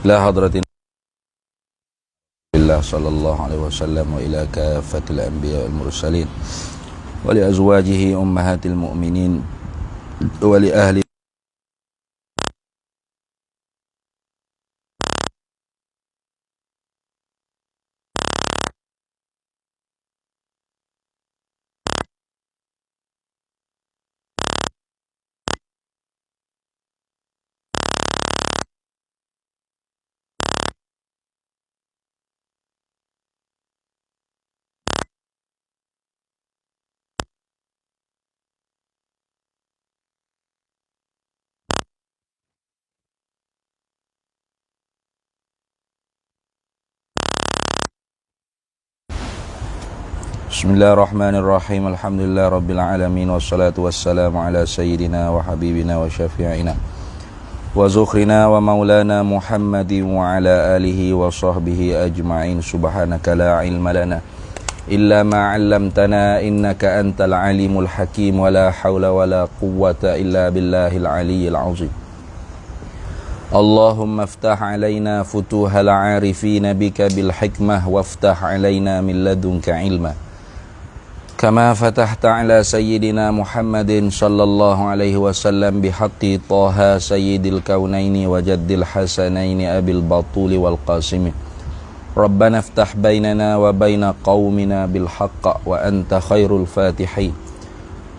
ila hadratin billah sallallahu alaihi wasallam wa ila kafatil anbiya wal mursalin wa li azwajihi ummahatil mu'minin wa li ahli Bismillahirrahmanirrahim. Alhamdulillah rabbil alamin wassalatu wassalamu ala sayyidina wa habibina wa syafi'ina wa zukhrina wa maulana Muhammadin wa ala alihi wa sahbihi ajma'in. Subhanaka la ilma lana illa ma 'allamtana innaka antal alimul hakim wa la hawla wa la quwwata illa billahil aliyyil azim. Allahumma aftah alaina futuhal 'arifin bika bil hikmah waftah alaina min ladunka ilma kama fatahta ala sayyidina Muhammadin sallallahu alaihi wasallam bihaqqi Taha sayyidil kaunaini wa jaddil hasanaini abil batuli wal qasimi. Rabbana iftah bainana wa baina qaumina bil haqq wa anta khairul fatihin.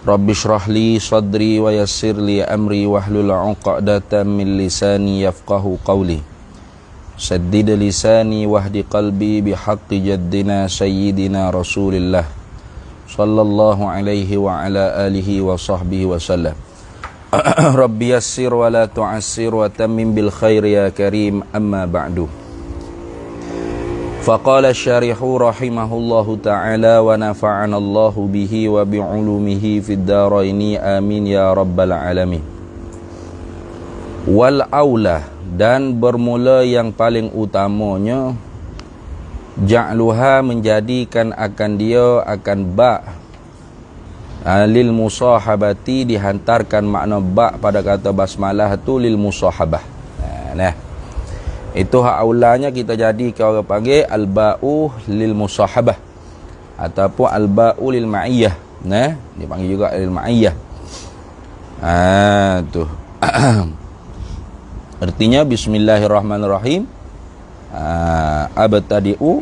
Rabbi shrah li sadri wa yassir li amri wahlul 'uqdatam min lisani yafqahu qawli. Saddid lisani wahdi qalbi bihaqqi jaddina sayyidina Rasulillah sallallahu alaihi wa ala alihi wa sahbihi wa sallam. Rabbi yassir wa la tu'assir wa tammim bil khair ya karim, amma ba'du. Faqala syarihu rahimahullahu ta'ala wa nafa'ana Allahu bihi wa bi'ulumihi fid daraini amin ya rabbal alamin. Wal aula, dan bermula yang paling utamanya, ja'luha, menjadikan akan dia akan ba' lil musahabati, dihantarkan makna ba' pada kata basmalah tu lil musahabah. Nah, itu hak aulanya kita jadikan orang panggil al-ba'u lil musahabah ataupun al-ba'u lil ma'iyyah. Nah, dipanggil juga lil ma'iyyah. Tu artinya bismillahirrahmanirrahim. Abtadi'u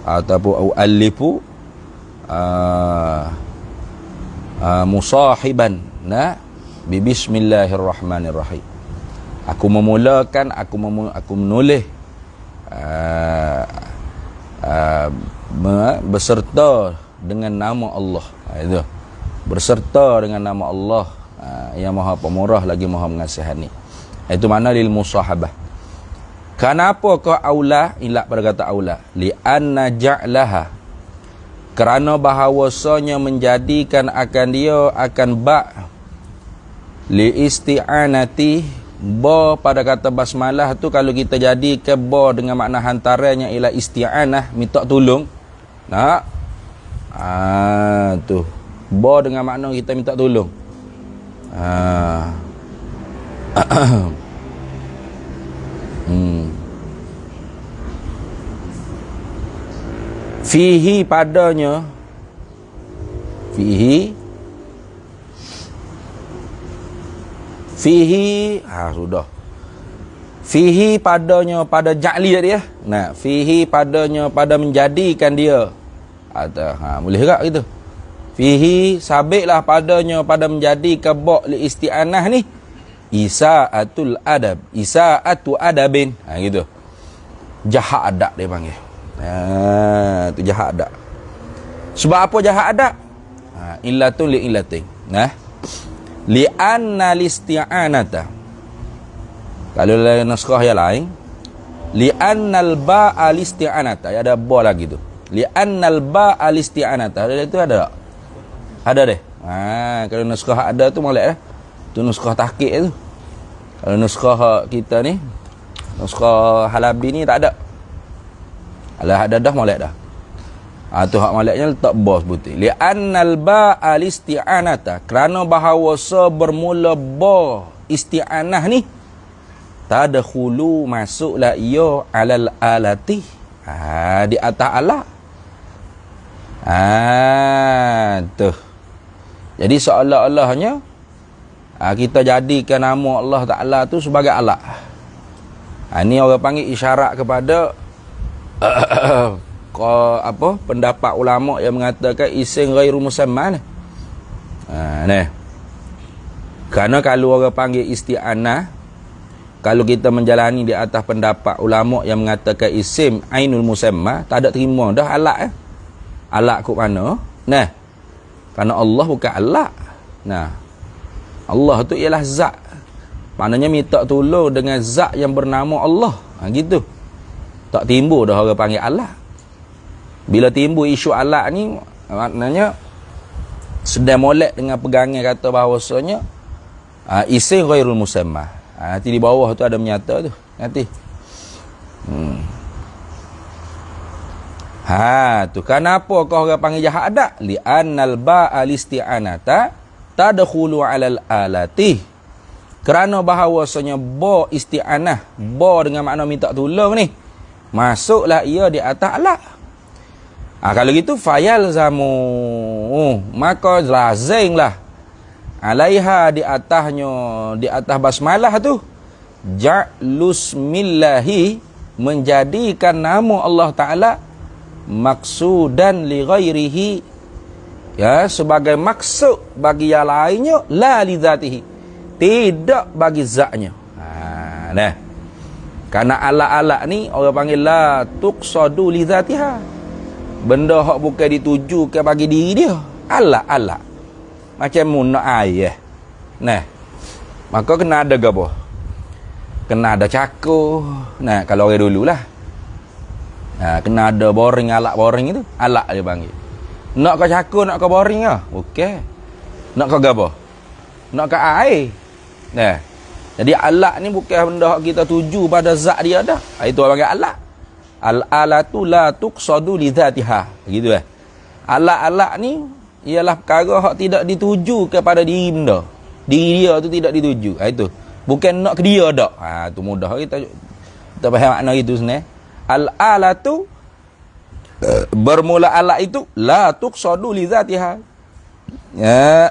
ataupun alifu musahiban bi bismillahirrahmanirrahim. Aku memulakan, aku menulis berserta dengan nama Allah. Itu berserta dengan nama Allah yang Maha Pemurah lagi Maha Mengasihani. Itu makna lil musahabah. Kenapa kau aula? Ilak pada kata aula, li'anna ja'laha, kerana bahawasanya menjadikan akan dia akan ba' li isti'anati, ba pada kata basmalah tu kalau kita jadi ke ba dengan makna hantarannya ialah isti'anah, minta tolong. Nak tu ba dengan makna kita minta tolong. Fihi, padanya, fihi sudah. Fihi padanya, pada ja'li dia. Nah, fihi padanya, pada menjadikan dia. Boleh tak gitu? Fihi sabitlah padanya, pada menjadikan ba' li isti'anah ni isa'atul adab, isa'atu adabin. Gitu. Jahat adab dia panggil. Itu jahat adab. Sebab apa jahat adab? Illatun li illatin. Li anna listi'anata, kalau dalam naskah yang lain, li annal ba'a listi'anata, ada ba lagi tu. Li annal ba'a listi'anata, itu ada tak? Ada deh. Kalau naskah ada tu molek dah. Tu naskah tahqiq tu. Kalau naskah kita ni, naskah Halabi ni tak ada. Alah ada dah molek dah. Tu hak moleknya letak ba sebutin. Li annal ba'a listi'anata, kerana bahawasa bermula ba isti'anah ni tadkhulu masuklah ia alal alati, di atas alat. Tuh. Jadi seolah-olahnya kita jadikan nama Allah Ta'ala tu sebagai alat. Ini orang panggil isyarat kepada pendapat ulama yang mengatakan isim ghairu musamma. Nah. Kerana kalau orang panggil isti'anah, kalau kita menjalani di atas pendapat ulama yang mengatakan isim ainul musamma, tak ada terima dah alat. Alat kok mana? Nah. Kerana Allah bukan alat. Nah. Allah tu ialah zat. Maknanya minta tolong dengan zat yang bernama Allah. Gitu. Tak timbul dah orang panggil alat. Bila timbul isu alat ni, maknanya sedang molek dengan pegangan kata bahawasanya isim ghairul musamma. Nanti di bawah tu ada menyata tu. Nanti. Tu kenapa kau orang panggil jahat adat? Li'annal ba'al isti'anata tadkhulu 'alal alati. Kerana bahawasanya ba isti'anah, ba dengan makna minta tolong ni, masuklah ia di atas alat. Kalau gitu fayal zamu, maka lazimlah alaiha di atasnya, di atas basmalah tu, ja'lus millahi, menjadikan nama Allah Ta'ala maksudan li ghairihi, sebagai maksud bagi yang lainnya, la li zatihi, tidak bagi zatnya. Nah. Karena alat-alat ni orang panggil la tuqsadu li zatiha. Benda hak bukan dituju ke bagi diri dia. Alat-alat. Macam nak air. Nah. Maka kena ada gapo? Kena ada cakur. Nah, kalau orang dululah. Kena ada boring, alat boring itu. Alat dia panggil. Nak kau cakur, nak kau boring ah. Okey. Nak kau gapo? Nak kau air. Nah. Jadi alat ni bukan benda hak kita tuju pada zat dia dah. Itu orang panggil alat. Al-alatu la tuqsadu li dhatiha. Gitu Alat-alat ni ialah perkara hak tidak dituju kepada diri benda. Diri dia tu tidak dituju. Itu. Bukan nak ke dia dak. Tu mudah kita faham makna itu sebenarnya. Al-alatu, bermula alat itu la tuqsadu li dhatiha.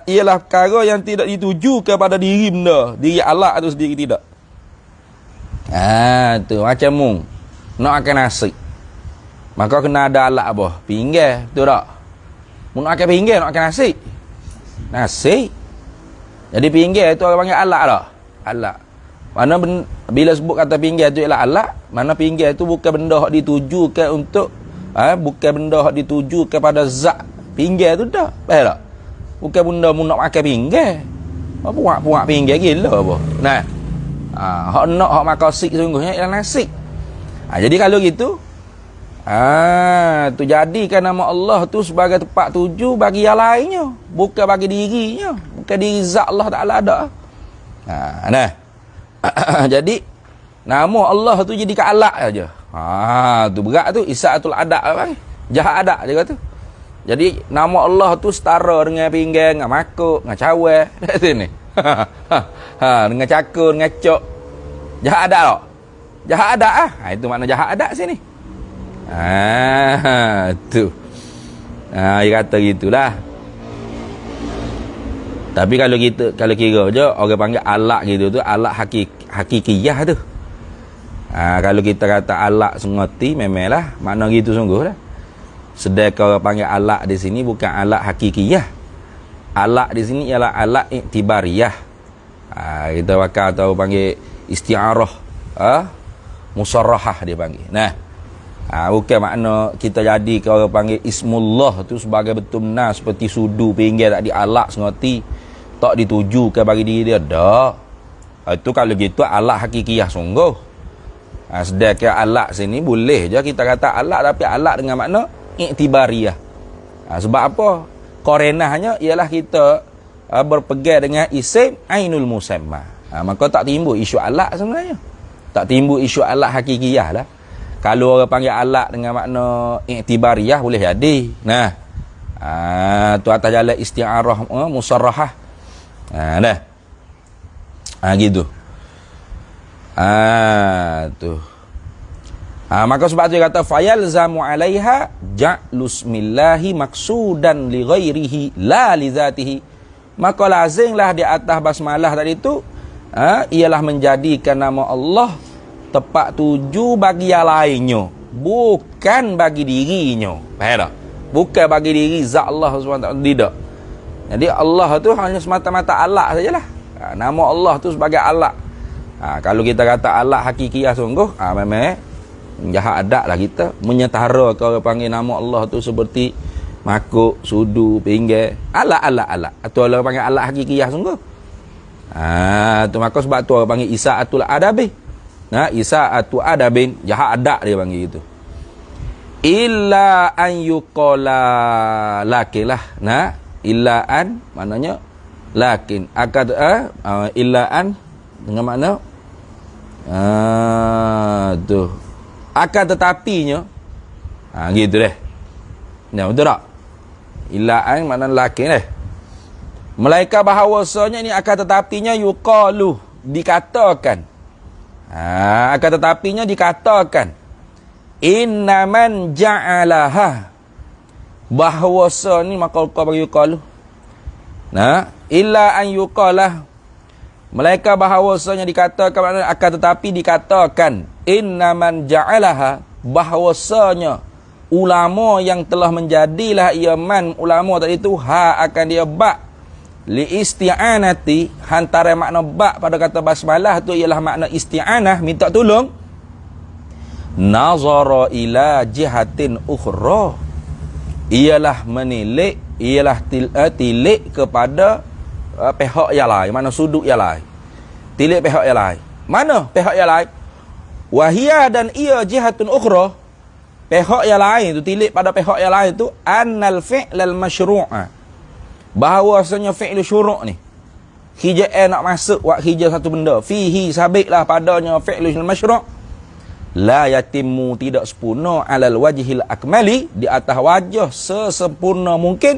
Ialah perkara yang tidak dituju kepada diri benda. Diri alat tu sendiri tidak. Tu macam mung nak akan nasi, maka kena ada alat apa? Pinggir, betul tak? Nak akan pinggir, nak akan nasi. Jadi pinggir itu orang panggil alat tak? Alat. Mana bila sebut kata pinggir itu ialah alat, mana pinggir itu bukan benda yang ditujukan untuk bukan benda yang dituju kepada zat pinggir itu dah. Faham tak? Bukan benda mu nak makan pinggir. Puak-puak pinggir gila apa? Nah. Hak nak hak makan sik sungguhnya ialah nasi. Jadi kalau gitu, tu jadikan nama Allah tu sebagai tempat tuju bagi yang lainnya, bukan bagi dirinya, bukan diri zat Allah Ta'ala ada. Nah. Jadi nama Allah tu jadi ke alat aja. Tu berat tu, isa'atul adat apa? Jahat adat dia kata. Jadi nama Allah tu setara dengan pinggang, dengan makuk, dengan cawai kat sini. Dengan cakun, dengan cok. Jahat adat tak? Jahat adat itu makna jahat adat sini. Tu. Dia kata gitulah. Tapi kalau kira je orang panggil alat gitu tu, alat hakikiyah tu. Kalau kita kata alat sengoti, memanglah makna gitu sungguh lah. Sedangkan orang panggil alat di sini bukan alat hakikiyah. Alat di sini ialah alat iktibariyah. Kita bakal tahu panggil isti'arah. Musarrahah dia panggil. Nah. Bukan makna kita jadi ke orang panggil ismullah tu sebagai betul benar seperti sudu pinggir tak di alat sengoti, tak dituju ke bagi diri dia dah. Itu kalau gitu alat hakikiyah sungguh. Sedangkan alat sini boleh je kita kata alat, tapi alat dengan makna iktibariyah. Sebab apa? Qarinahnya ialah kita berpegang dengan isim ainul musamma. Maka tak timbul isu alat sebenarnya. Tak timbul isu alat hakikiyah lah. Kalau orang panggil alat dengan makna iktibariyah boleh jadi. Nah. Tu atas jalan isti'arah musarrahah. Dah. Gitu. Tu. Maka sebab tu dia kata fayalzamu 'alaiha ja'lusmillahi maksudan li ghairihi la li zatihi. Maka lazimlah di atas basmalah tadi tu ialah menjadikan nama Allah tepat tuju bagi yang lainnya, bukan bagi dirinya. Faham tak? Bukan bagi diri zat Allah SWT, tidak. Jadi Allah tu hanya semata-mata alat sajalah. Nama Allah tu sebagai alat. Kalau kita kata alat hakikiah sungguh, memang jahat adat lah kita menyetara kalau panggil nama Allah tu seperti makuk, sudu, pinggir, alat. Atau orang panggil alat hakikiah sungguh. Tu maka sebab tu orang panggil isa'atul adabin. Isa'atul adabin, jahat adat dia panggil gitu. Illa an yuqala lakin lah. Illa an maknanya lakin. Akad illa an dengan makna tu akan tetapinya gitu deh. Betul tak? Illa an makna lakin deh. Melainkan bahawasanya ni akan tetapinya yuqalu, dikatakan. Akan tetapinya dikatakan innaman ja'alaha, bahawasa ni maka kau bagi yuqalu. Illa an yuqalah, melainkan bahawasanya dikatakan, maknanya akan tetapi dikatakan innaman ja'alaha, bahawasanya ulama yang telah menjadilah iaman ulama tadi itu akan dia bak li isti'anati, hantara makna bak pada kata basmalah tu ialah makna isti'anah, minta tolong. Nazara ila jihatin ukhra, ialah menilik, ialah tilik kepada pihak yang lain, mana sudut yang lain, tilik pihak yang lain. Mana pihak yang lain? Wahia, dan ia jihatun ukhra, pihak yang lain tu, tilik pada pihak yang lain tu, annal fi'lal masyru'a, bahawasanya fi'l syuru' ni hija'ah nak masuk wak hijau satu benda, fihi sabitlah padanya fi'l masyru', la yatimmu, tidak sempurna, alal wajhil akmali, di atas wajah sesempurna mungkin,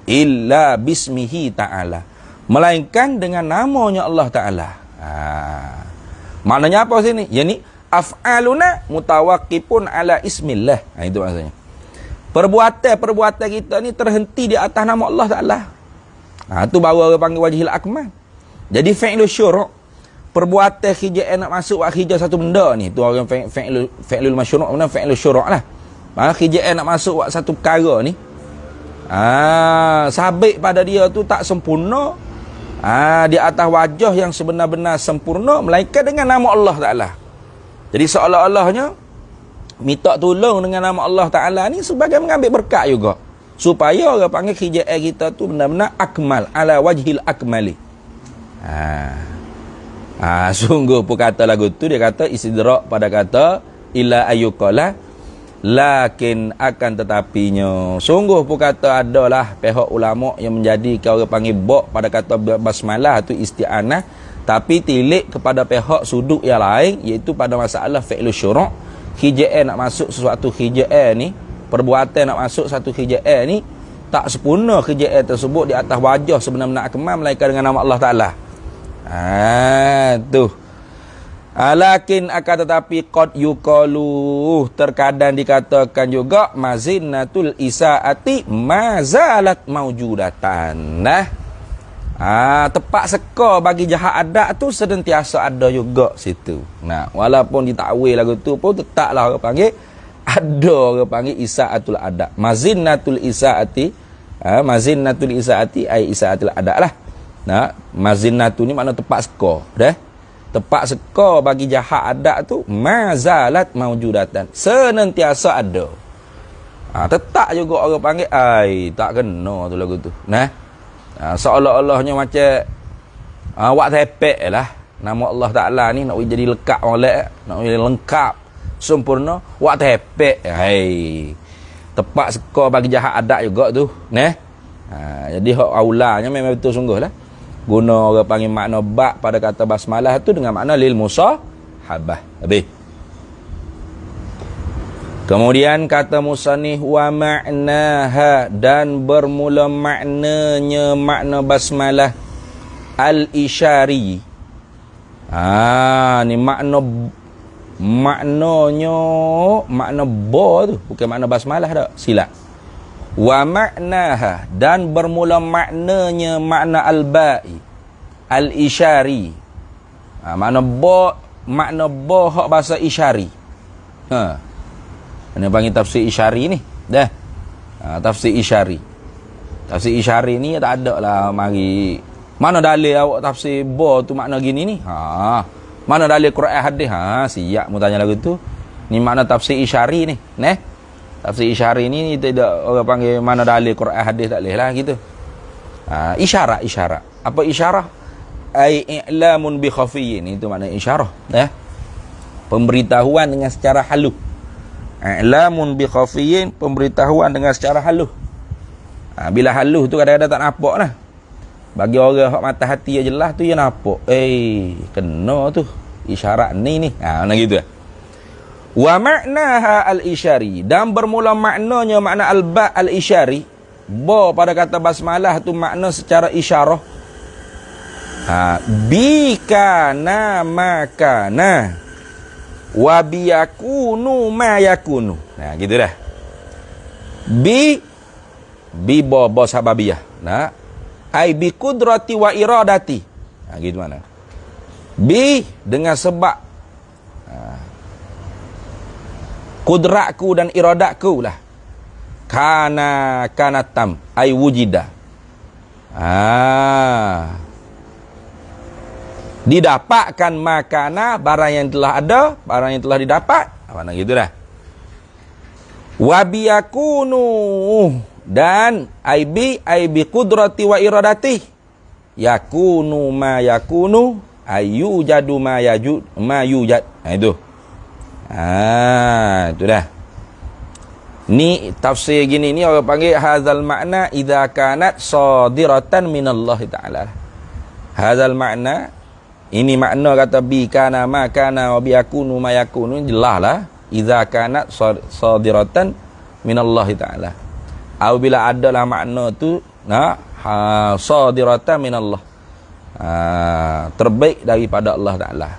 illa bismihi ta'ala, melainkan dengan namanya Allah Ta'ala. Maknanya apa sini? Yani af'aluna mutawaqqifun ala ismillah. Itu maksudnya. Perbuatan kita ni terhenti di atas nama Allah Ta'ala. Tu baru orang panggil wajhil akmal. Jadi fi'lu syuru', perbuatan hijau nak masuk wak hijau satu benda ni, tu orang fi'lul masyru', mana fi'lu syuru' lah. Hijau nak masuk wak satu perkara ni, sabit pada dia tu tak sempurna, di atas wajah yang sebenar-benar sempurna, melainkan dengan nama Allah Ta'ala. Jadi seolah-olahnya minta tolong dengan nama Allah Ta'ala ni sebagai mengambil berkat juga, supaya orang panggil hijau kita tu benar-benar akmal, ala wajhil akmali. Sungguh pun kata lagu tu, dia kata istidrak pada kata illa ayyuqala, lakin akan tetapinya, sungguh pun kata adalah pihak ulama yang menjadikan orang panggil bak pada kata basmalah tu isti'anah, tapi tilik kepada pihak sudut yang lain, iaitu pada masalah fi'lu syuru', hijau nak masuk sesuatu hijau ni, perbuatan nak masuk satu hijau ni tak sempurna hijau tersebut di atas wajah sebenar-benar akmal, melainkan dengan nama Allah Ta'ala. Tu. Lakin akan tetapi qad yuqalu, terkadang dikatakan juga mazinnatul isaati mazalat maujudatan. Tepat seka bagi jahat adat tu senantiasa ada juga situ. Walaupun ditakwil lagu tu pun tetaplah orang panggil ada, orang panggil isaatul adab. Mazinnatul isaati, mazinnatul isaati ai isaatul adab lah. Mazinnatu ni makna tepat seka dah. Tepat seka bagi jahat adat tu mazalat maujudatan, senantiasa ada. Tetap juga orang panggil tak kena tu lagu tu. Seolah-olahnya macam wak tepek lah nama Allah Ta'ala ni nak jadi lekat molek, nak jadi lengkap sempurna, wak tepek. Tepat seka bagi jahat adat juga tu. Jadi hak aulanya memang betul sungguh lah guna orang panggil makna bak pada kata basmalah tu dengan makna lil musahabah. Habis. Kemudian kata musannif wa ma'naha, dan bermula maknanya makna basmalah al-isyari, Ni maknanya makna ba tu, bukan makna basmalah dak. Silap. Wa maknaha, dan bermula maknanya makna al-ba'i al-isyari. Makna ba hak bahasa isyari. Ini panggil tafsir isyari ni. Dah. Tafsir isyari. Tafsir isyari ni tak ada lah mari. Mana dalil awak tafsir ba tu makna gini ni? Mana dalil Quran hadis? Siap mu tanya lagu tu. Ni makna tafsir isyari ni, neh. Tafsir isyari ni tidak orang panggil mana dalil Quran hadis, tak boleh lah gitu. Isyarat. Apa isyarat? Ai i'lamun bi khafiyyin, itu makna isyarah, pemberitahuan dengan secara halus. I'lamun bi khafiyyin, pemberitahuan dengan secara halus. Bila halus tu kadang-kadang tak nampak lah. Bagi orang hak mata hati yang jelas tu, dia nampak. Kena tu isyarat ni. Macam gitu. Wa maknaha al-isyari, dan bermula maknanya makna al-ba al-isyari. Ba pada kata basmalah tu makna secara isyarah. Bi kana makana wa biyakunu ma yakunu. Gitu dah. Bi ba sababiyah. Ai bi qudrati wa iradati. Gitu mana? Bi dengan sebab kudratku dan iradatku lah. Kanatam ai wujida. Didapatkan makana, barang yang telah ada, barang yang telah didapat. Mana gitu dah. Wabiyakunu, dan aibi qudrati wa iradati. Yakunu ma yakunu, ayujadu ma yujad. Itu. Itu dah. Ni tafsir gini ni orang panggil hadzal makna idza kanat sadiratan minallahi taala. Hadzal makna, ini makna kata bi kana ma kana wa bi yakunu ma yakunu, jelaslah idza kanat sadiratan minallahi taala. Apabila adalah makna tu sadiratan minallah, terbaik daripada Allah taala.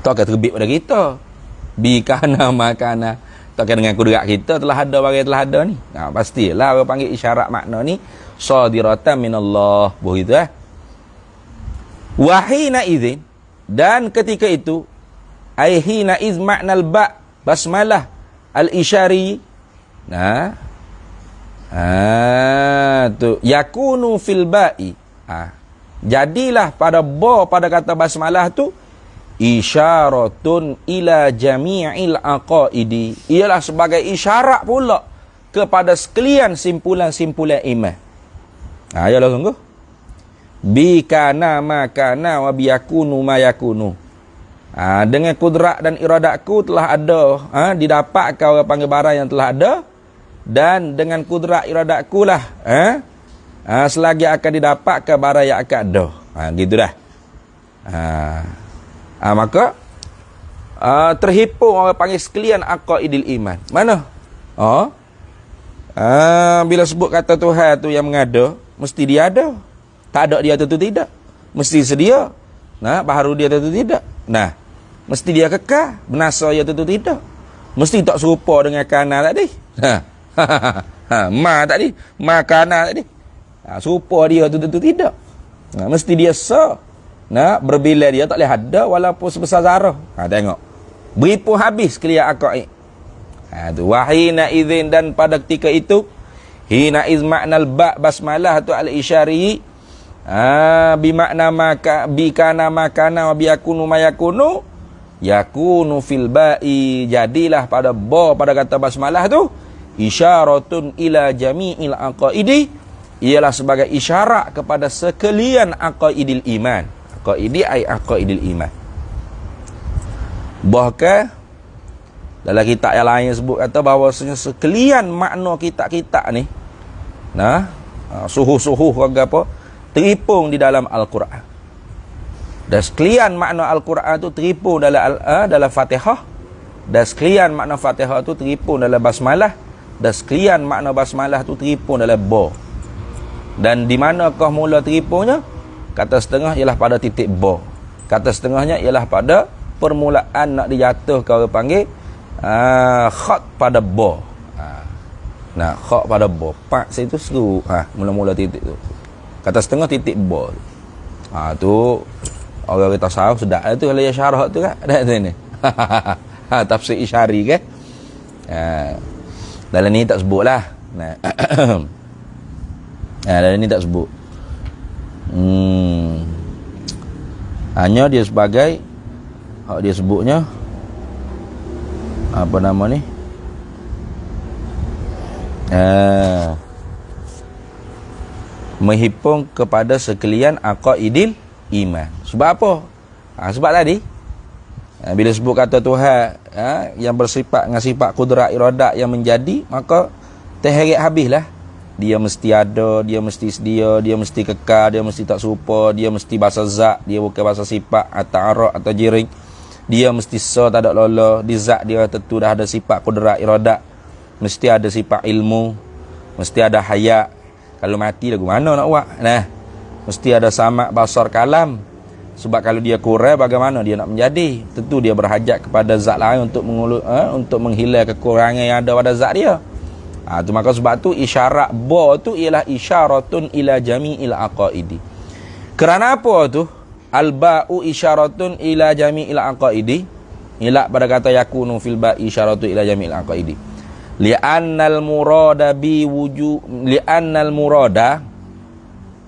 Tak kata terbit pada kita. Bi kana makana, takkan dengan kudrat kita telah ada barang telah ada ni. Pastilah orang panggil isyarat makna ni sadiratan minallah, begitu wa hina idzin, dan ketika itu ai hina iz maknal ba basmalah al isyari. Tu yakunu fil ba'i. Jadilah pada ba pada kata basmalah tu isyaratun ila jami'il aqaidi, ialah sebagai isyarat pula kepada sekalian simpulan-simpulan iman. Ayalah sungguh. Bi kana ma kana wa bi yakunu ma yakunu. Dengan kudrat dan iradatku telah ada, didapatkan orang panggil barang yang telah ada, dan dengan kudrat iradatku lah selagi akan didapatkan barang yang akan ada. Gitu dah. Maka terhimpun orang panggil sekalian aqaidil iman. Mana? Bila sebut kata Tuhan tu yang mengada, mesti dia ada. Tak ada dia tentu tidak. Mesti sedia. Baharu dia tentu tidak. Mesti dia kekal. Benasa dia tentu tidak. Mesti tak serupa dengan kana tadi. Ma tadi, ma kana tadi. Serupa dia tentu tidak. Mesti dia berbila dia tak boleh ada walaupun sebesar zarah. Tengok. Beri pun habis clear aqaid. Tu wahina idzin, dan pada ketika itu hina iz maknal ba basmalah tu al isyari, bi makna maka bi kana makana wa bi yakunu ma yakunu, yakunu fil ba'i, jadilah pada ba pada kata basmalah tu isyaratun ila jami'il aqaidi, ialah sebagai isyarat kepada sekalian aqaidil iman. Aqaidi ai aqaidil iman. Bahkan dalam kitab yang lain sebut kata bahawasanya sekalian makna kitab-kitab ni suhu-suhu ke apa teripung di dalam Al-Quran. Dan sekalian makna Al-Quran tu teripung dalam Fatihah, dan sekalian makna Fatihah tu teripung dalam basmalah, dan sekalian makna basmalah tu teripung dalam ba. Dan di manakah mula teripungnya? kata setengah ialah pada titik ba. Kata setengahnya ialah pada permulaan nak dijatuhkan orang panggil khat pada ba. Nah, khat pada ba. Pak situ seru. Mula-mula titik tu. Kata setengah titik ba. Tu orang kita sahab sedap tu kalau ya syarah tu kan. Ada tu ni. Tafsir isyari kan. Dalam ni tak sebutlah. Nah. Dalam ni tak sebut. Hanya dia sebagai dia sebutnya apa nama ni? Menghipung kepada sekalian aqaidil iman. Sebab apa? Sebab tadi bila sebut kata Tuhan yang bersifat dengan sifat kudrat iradat yang menjadi, maka terheret habislah. Dia mesti ada, dia mesti sedia, dia mesti kekal, dia mesti tak serupa, dia mesti bahasa zat, dia bukan bahasa sifat atau arak atau jiring. Dia mesti tak ada lola. Di zat dia tentu dah ada sifat kudrat iradat. Mesti ada sifat ilmu, mesti ada hayat. Kalau mati lagu mana nak buat? Nah, mesti ada samak basar kalam. Sebab kalau dia kurang, bagaimana dia nak menjadi? Tentu dia berhajat kepada zat lain untuk menghilang kekurangan yang ada pada zat dia. Tu maka sebab tu isyarat ba tu ialah isyaratun ila jami'il aqaidi. Kerana apa tu? Al-ba'u isyaratun ila jami'il aqaidi. Ila pada kata yakunu fil ba'i isyaratun ila jami'il aqaidi. Li'annal murada bi li'annal murada,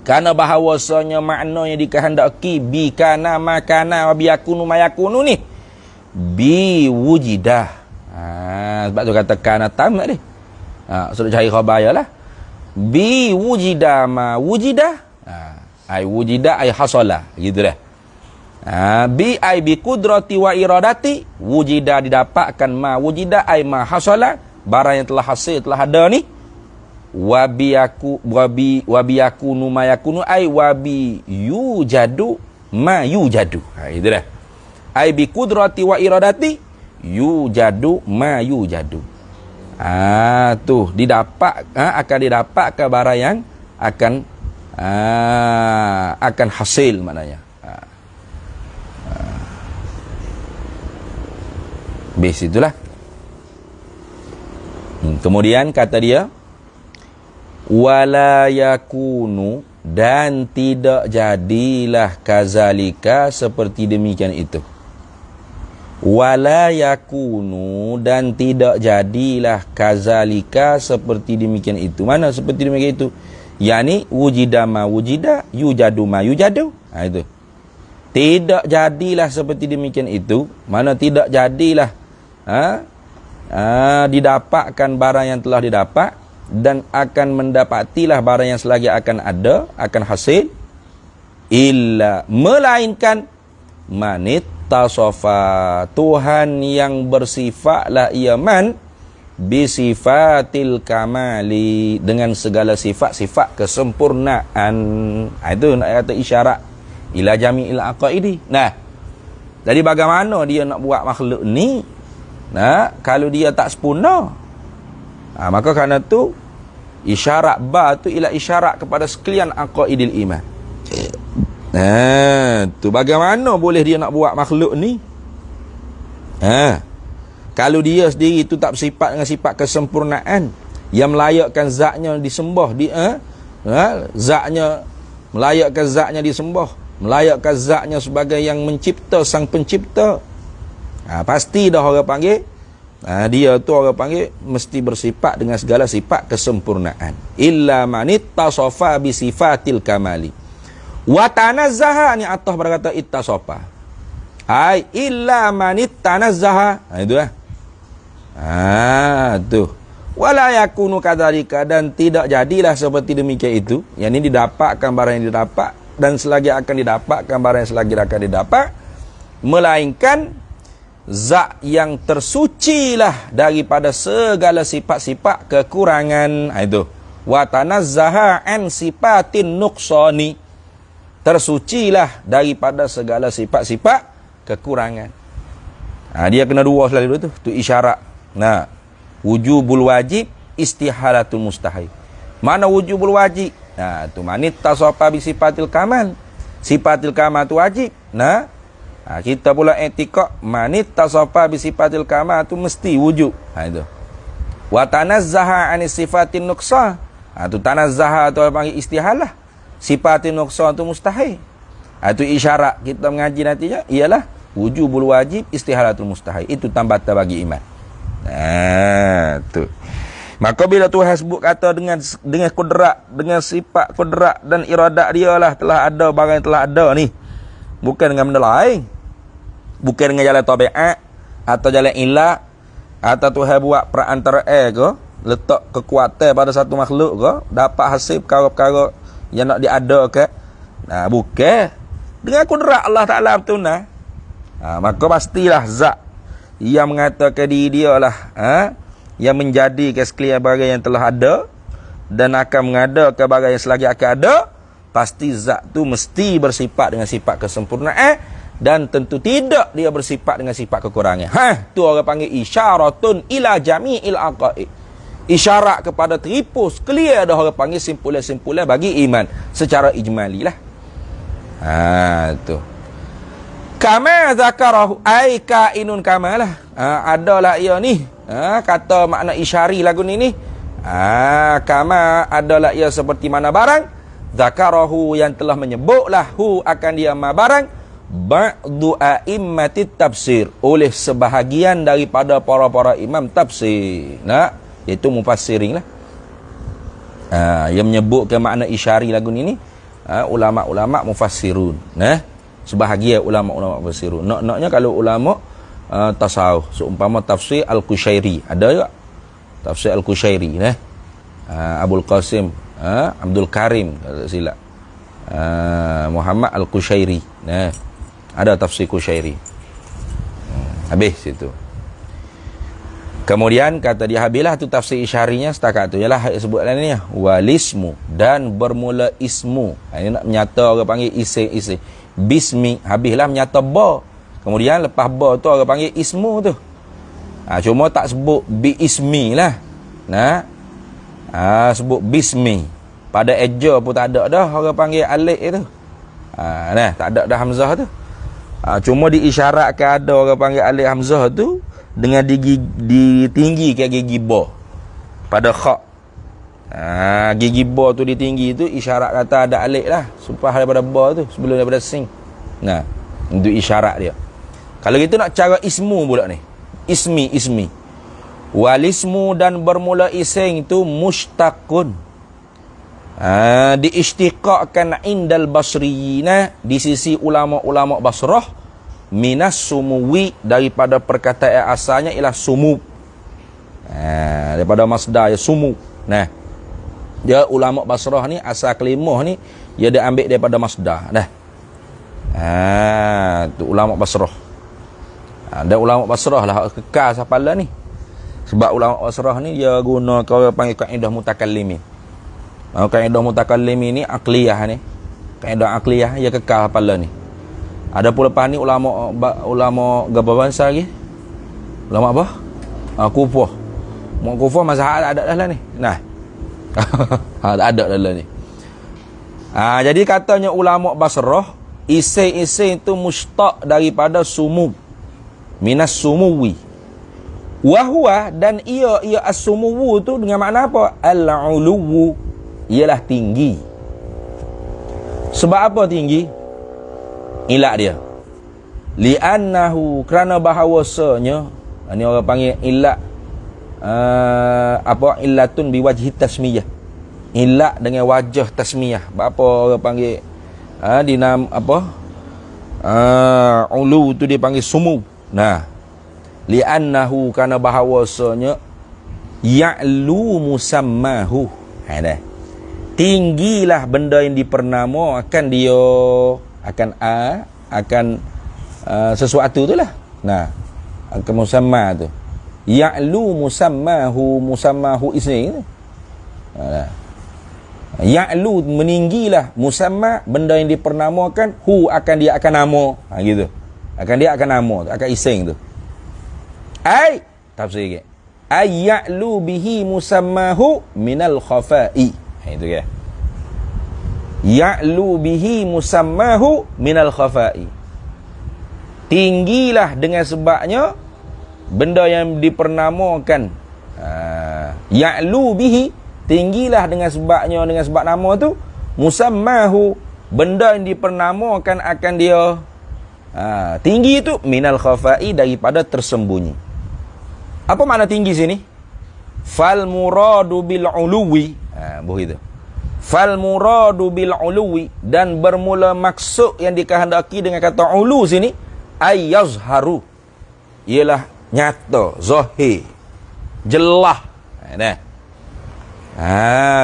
karena bahawasanya makna yang dikehendaki bi kana makana wa bi yakunu mayakunu ni bi wujidah. Sebab tu kata kana tam tadi. Sudah cari khabar lah. Bi wujida ma wujida. Ai wujida ai hasala. Gitu dah. Bi ai bi qudrati wa iradati. Wujida didapatkan, ma wujida ai ma hasala. Barang yang telah hasil, telah ada ni. Wabiyakunu ma yakunu ai wabi yujadu ma yujadu. Gitu dah. Ai bi qudrati wa iradati yujadu ma yujadu. Tu didapat akan didapatkan barang yang akan hasil maknanya. Base itulah. Kemudian kata dia wala yakunu, dan tidak jadilah kazalika seperti demikian itu. Wala yakunu, dan tidak jadilah kazalika seperti demikian itu. Mana seperti demikian itu? Yani wujida ma wujida, yujadu ma yujadu. Itu. Tidak jadilah seperti demikian itu. Mana tidak jadilah didapatkan barang yang telah didapat, dan akan mendapatilah barang yang selagi akan ada, akan hasil, illa, melainkan manit tasofa, Tuhan yang bersifatlah ia man bisifatil kamali, dengan segala sifat-sifat kesempurnaan. Itu nak kata isyarat ila jami'il aqaidi. Nah, jadi bagaimana dia nak buat makhluk ni kalau dia tak sempurna? Maka kerana tu isyarat ba tu ialah isyarat kepada sekalian aqaidil iman. Tu bagaimana boleh dia nak buat makhluk ni? Kalau dia sendiri tu tak bersifat dengan sifat kesempurnaan yang melayakkan zatnya disembah, zatnya melayakkan zatnya disembah, melayakkan zatnya sebagai yang mencipta, sang pencipta. Pasti dah orang panggil dia tu orang panggil mesti bersifat dengan segala sifat kesempurnaan. Illa manittasafa bi sifatil kamali. Wa tanazzaha, ni atas berkata ittasafa. Ai illa manittanazzaha. Itu lah. Tu. Wala yakunu kadzalika, dan tidak jadilah seperti demikian itu. Yang ini didapatkan barang yang didapat, dan selagi akan didapatkan barang yang selagi akan didapat, melainkan zat yang tersucilah daripada segala sifat-sifat kekurangan. Itu. Wa tanazzaha an sifatin nuqsani, tersucilah daripada segala sifat-sifat kekurangan. Dia kena dua selalu tu. Tu isyarat. Wujubul wajib, istihalatul mustahil. Mana wujubul wajib? Tu manittasafa bi sifatil kamal. Sifatil kamal tu wajib. Nah, kita pula i'tiqad manit tasafa bi sifatil kamal tu mesti wujud. Itu. Wa tanazzaha anis sifatin nuqsan. Tu tanazzaha tu panggil istihalah. Sifatin nuqsan tu mustahil. Itu isyarat kita mengaji nantinya ialah wujubul wajib istihalatul mustahil. Itu tambatan bagi iman. Tu. Maka bila Tuhan sebut kata dengan kudrat, dengan sifat kudrat dan iradat dia lah telah ada barang yang telah ada ni. Bukan dengan benda lain. Bukan dengan jalan tabiat atau jalan ilah atau Tuhan buat perantara ke, letak kekuatan pada satu makhluk ke, dapat hasil perkara-perkara yang nak diadakan. Nah, bukan dengan kudrat Allah Taala betul nah. Maka pastilah zat yang mengatakan diri dia lah yang menjadi sekalian barang yang telah ada dan akan mengadakan barang yang selagi akan ada, pasti zat tu mesti bersifat dengan sifat kesempurnaan dan tentu tidak dia bersifat dengan sifat kekurangan. Tu orang panggil isyaratun ila jami'il aqaid. Isyarat kepada teripus clear dah orang panggil simpulan-simpulan bagi iman secara ijmali lah. Tu. Kama zakarahu ai kainun kamalah. Adalah ia ni. Kata makna isyari lagu ni. Kama adalah ia seperti mana barang zakarahu yang telah menyebutlah hu akan dia ma barang ba'du a'immatit tafsir oleh sebahagian daripada para imam tafsir. Iaitu mufassirin lah. Yang menyebutkan makna isyari lagu ni ulama-ulama mufassirun. Sebahagian ulama-ulama mufassirun. Naknya kalau ulama tasawuf, seumpama tafsir Al-Qushairi, ada juga tafsir Al-Qushairi Abdul Qasim Abdul Karim kalau tak silap, Muhammad Al-Qushairi, ada tafsir Qushairi. Habis situ. Kemudian kata dia habislah tu tafsir isyarinya setakat tu ialah sebutlah ni walismu dan bermula ismu. Ini nak menyata orang panggil isim bismi, habislah menyata ba. Kemudian lepas ba tu orang panggil ismu tu. Cuma tak sebut bi ismi lah. Sebut bismi. Pada eja pun tak ada dah orang panggil alif tu. Tak ada dah hamzah tu. Cuma diisyaratkan ada orang panggil alif hamzah tu dengan ditinggikan gigi ba pada kha. Gigi ba tu ditinggi tu isyarat kata ada alif lah supaya daripada ba tu sebelum daripada sin. Itu isyarat dia. Kalau gitu nak cara ismu pula ni. Ismi. Walismu dan bermula isim tu mushtaqun. Diistiqaqkan indal basriyina di sisi ulama-ulama Basrah minas sumuwi daripada perkataan asalnya ialah sumu. Daripada masdar ya sumu. Dia ulama Basrah ni asal kalimah ni dia diambil daripada masdar. Tu ulama Basrah. Dan ulama Basrah lah kekal sapalah ni. Sebab ulama Basrah ni dia guna kau panggil kaedah mutakallimin. Kaedah mutakallimin ni akliyah ni. Kaedah akliyah dia kekal sapalah ni. Ada pula lepas ni ulama gabar bangsa lagi. Ulama apa? Kufah. Mak kufah mazhab ada dah lah ni. Ada dah lah ni. Jadi katanya ulama Basrah isim itu mushtaq daripada sumu. Minas sumuwi. Wahwa dan ia as-sumuwu tu dengan makna apa? Al-uluwu. Ialah tinggi. Sebab apa tinggi? Ilat dia. Li'annahu kerana bahawasanya ni orang panggil ilat illatun biwajhi tasmiyah. Ilat dengan wajah tasmiyah. Apa orang panggil dinam apa? Ulu tu dia panggil sumu. Li'annahu kerana bahawasanya ya'lu musammahu. Tinggilah benda yang dipernama akan dia akan sesuatu tu lah. Akan musamma tu. Ya'lu musammahu isni tu. Ya'lu meninggilah musamma benda yang dipernamakan hu akan dia akan nama. Gitu. Akan dia akan nama tu, akan ising tu. Tafsir sikit. Ya'lu bihi musammahu minal khafa'i. Itu ke. Ya'lu bihi musammahu minal khafa'i. Tinggilah dengan sebabnya benda yang dipernamakan. Ya'lu bihi, tinggilah dengan sebabnya, dengan sebab nama tu. Musammahu, benda yang dipernamakan akan dia. Tinggi itu minal khafa'i, daripada tersembunyi. Apa makna tinggi sini? Fal muradu bil uluwi. Begitu. Fal muradu bil uluwi, dan bermula maksud yang dikehendaki dengan kata ulu sini ay yazharu, ialah nyata, zahir, jelas.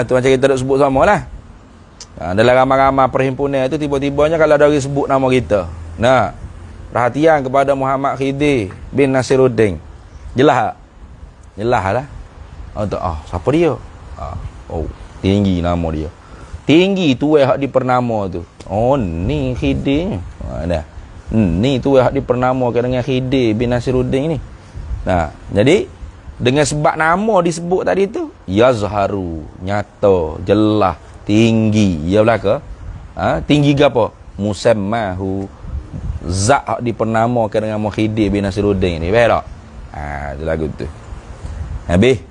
Tu macam kita duk sebut sama lah. Dalam ramai-ramai perhimpunan itu, tiba-tibanya kalau ada orang sebut nama kita, perhatian kepada Muhammad Khidir bin Nasiruddin. Jelas tak? Jelas lah. Siapa dia? Tinggi nama dia. Tinggi tu hak dipernama tu. Ni Khidir. Ni tu hak dipernamakan dengan Khidir bin Nasiruddin ni. Jadi dengan sebab nama disebut tadi tu, yazharu, nyata, jelas, tinggi. Ya belaka? Tinggi ke apa? Musammahu, zat hak dipernamakan dengan Khidir bin Nasiruddin ni. Faham tak? Itu lagu tu. Habis.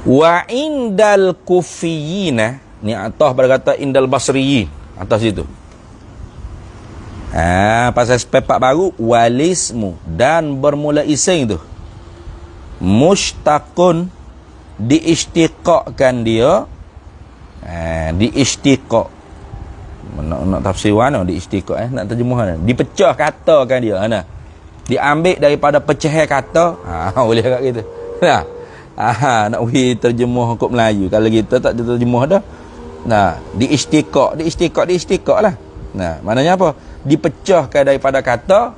Wa indal kufiyina, ni atas berkata indal basriyin, atas situ. Pasal sepepak baru, walismu, dan bermula ising tu, mushtaqun, diistiqaqkan dia. Diistiqaq, nak tafsir mana diistiqaq, nak terjemah, dipecah katakan dia. Diambil daripada pecahan kata. Boleh kat kita. Nak pergi terjemah hukum Melayu, kalau kita tak terjemah dah. Diistiqaq lah. Maknanya apa? Dipecahkan daripada kata.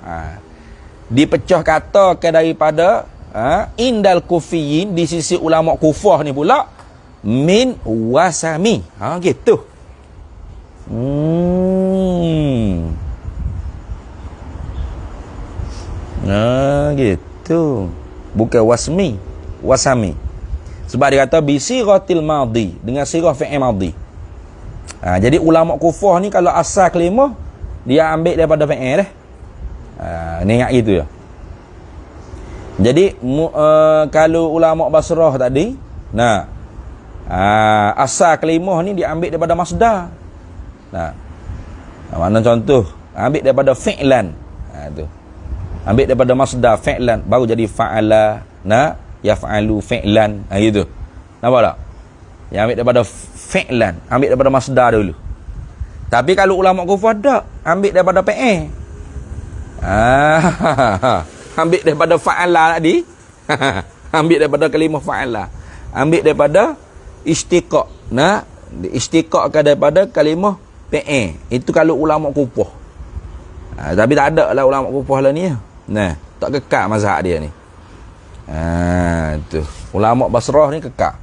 Dipecah katakan daripada indal kufiyin, di sisi ulama Kufah ni pula, min wasami. Gitu. Gitu. Bukan wasmi, wasami. Sebab dia kata bisiratil madhi, dengan sirah fi'il madhi. Jadi ulama Kufah ni kalau asal kalimah dia ambil daripada fi'il dah. Ni ingat gitu ya. Jadi kalau ulama Basrah tadi, asal kalimah ni dia ambil daripada masdar. Mana contoh? Ambil daripada fi'lan. Tu. Ambil daripada masdar fi'lan, baru jadi fa'ala, yaf'alu fi'lan. Gitu. Nampak tak? Yang ambil daripada fi'lan, ambil daripada masdar dulu. Tapi kalau ulama Kufah tak, ambil daripada fi'il. Ambil daripada fa'ala tadi. Ambil daripada kalimah fa'ala. Ambil daripada istiqaq. Istiqaqkan daripada kalimah fi'il. Itu kalau ulama Kufah. Tapi tak ada lah ulama Kufah lah ni. Tak kekal mazhab dia ni. Tu. Ulama Basrah ni kekal.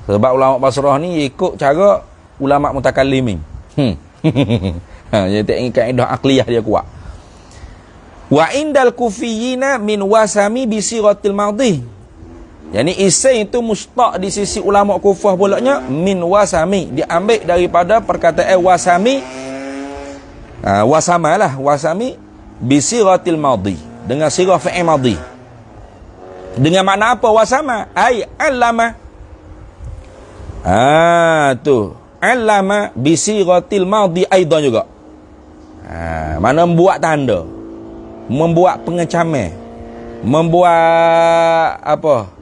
Sebab ulama Basrah ni ikut cara ulama mutakallimin. Jadi tak kaedah akliyah dia kuat. Wa indal kufiyina min wasami bisiratil madhi. Yani isim itu mustaq di sisi ulama Kufah pulaknya min wasami, diambil daripada perkataan wasami. Wasama lah, wasami bisiratil madhi, dengan sirah fi'il madhi. Dengan makna apa wasama? Ai allama. Tu allama bisiratil madhi aidan juga. Mana membuat tanda, membuat pengecaman, membuat apa?